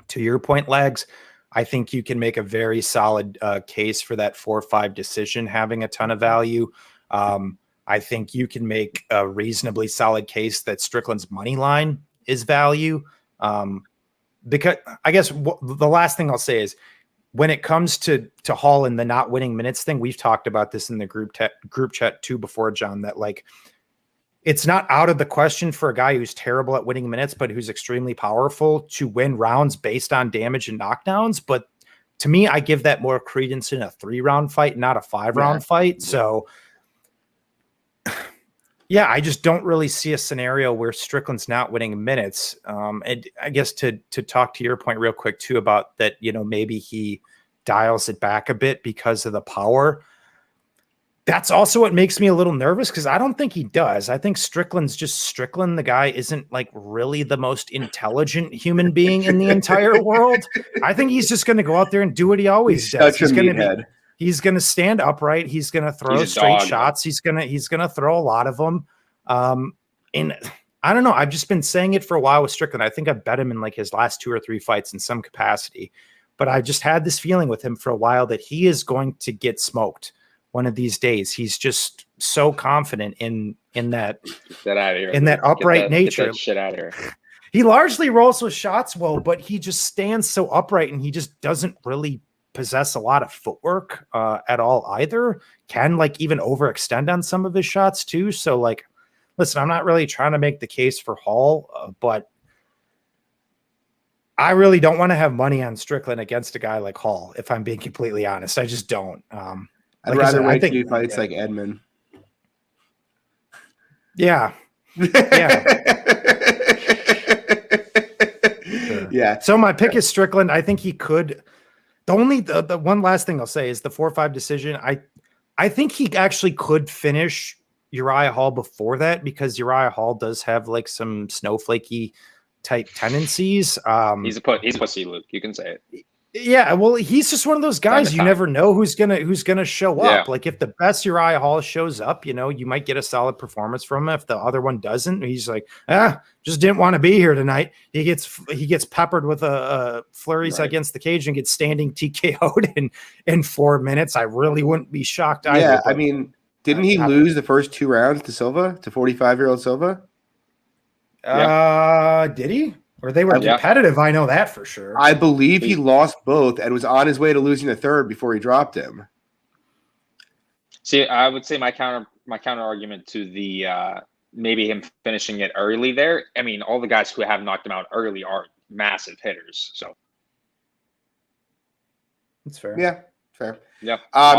to your point, Legs, I think you can make a very solid case for that 4-5 decision having a ton of value. I think you can make a reasonably solid case that Strickland's money line is value. Because I guess the last thing I'll say is, when it comes to Hall and the not winning minutes thing, we've talked about this in the group chat too before, John, that like, it's not out of the question for a guy who's terrible at winning minutes, but who's extremely powerful, to win rounds based on damage and knockdowns. But to me, I give that more credence in a 3-round fight, not a 5-round fight. So yeah, I just don't really see a scenario where Strickland's not winning minutes. And I guess to talk to your point real quick too about that, maybe he dials it back a bit because of the power. That's also what makes me a little nervous, because I don't think he does. I think Strickland's just Strickland. The guy isn't like really the most intelligent human being in the entire world. I think he's just going to go out there and do what he always does. He's going to stand upright. He's going to throw straight shots. He's going to throw a lot of them. And I don't know. I've just been saying it for a while with Strickland. I think I've bet him in like his last 2 or 3 fights in some capacity, but I just had this feeling with him for a while that he is going to get smoked one of these days. He's just so confident in in that Get that out of here. in that upright nature. Get that shit out of here. He largely rolls with shots well, but he just stands so upright and he just doesn't really possess a lot of footwork at all either. Can like even overextend on some of his shots too. So like, listen, I'm not really trying to make the case for Hall, but I really don't want to have money on Strickland against a guy like Hall, if I'm being completely honest. I just don't. I'd rather wait till he fights like Edmund. Yeah. Yeah. So my pick is Strickland. I think he could. The one last thing I'll say is the 4-5 decision. I think he actually could finish Uriah Hall before that because Uriah Hall does have like some snowflakey type tendencies. He's a pussy, Luke. You can say it. Yeah, well, he's just one of those guys you never know who's gonna show up. Yeah. Like if the best Uriah Hall shows up, you know, you might get a solid performance from him. If the other one doesn't, he's like, just didn't want to be here tonight. He gets peppered with a flurries against the cage and gets standing TKO'd in 4 minutes. I really wouldn't be shocked either. Yeah, I mean, didn't he lose the first 2 rounds to Silva, to 45-year-old Silva? Did he? Or they were competitive, I know that for sure. I believe he lost both and was on his way to losing the third before he dropped him. See, I would say my counter argument to the maybe him finishing it early there. I mean, all the guys who have knocked him out early are massive hitters. So that's fair. Yeah, fair. Yeah.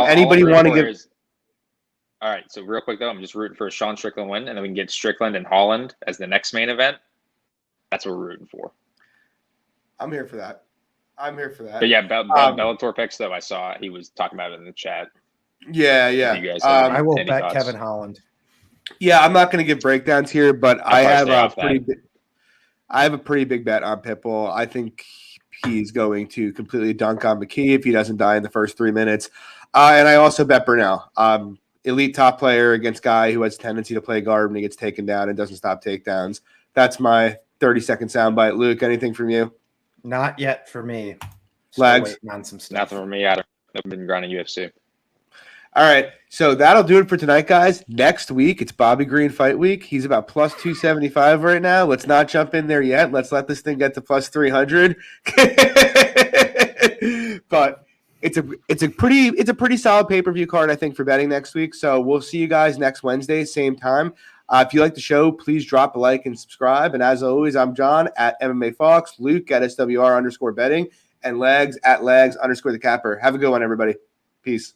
Anybody want to give? All right. So real quick though, I'm just rooting for a Sean Strickland win, and then we can get Strickland and Holland as the next main event. That's what we're rooting for. I'm here for that. But yeah, Bellator picks though. I saw he was talking about it in the chat. Yeah. You guys I will any bet thoughts? Kevin Holland. Yeah, I'm not going to give breakdowns here, but I have a pretty big bet on Pitbull. I think he's going to completely dunk on McKee if he doesn't die in the first 3 minutes. And I also bet Burnell. Elite top player against guy who has a tendency to play guard when he gets taken down and doesn't stop takedowns. That's my 30-second soundbite. Luke, anything from you? Not yet for me. Lags? On some stuff. Nothing for me. I've been grinding UFC. All right, so that'll do it for tonight, guys. Next week, it's Bobby Green fight week. He's about plus 275 right now. Let's not jump in there yet. Let's let this thing get to plus 300. But it's a pretty solid pay-per-view card, I think, for betting next week. So we'll see you guys next Wednesday, same time. If you like the show, please drop a like and subscribe. And as always, I'm John at MMA Fox, Luke at SWR_betting, and Legs at Legs_the Capper. Have a good one, everybody. Peace.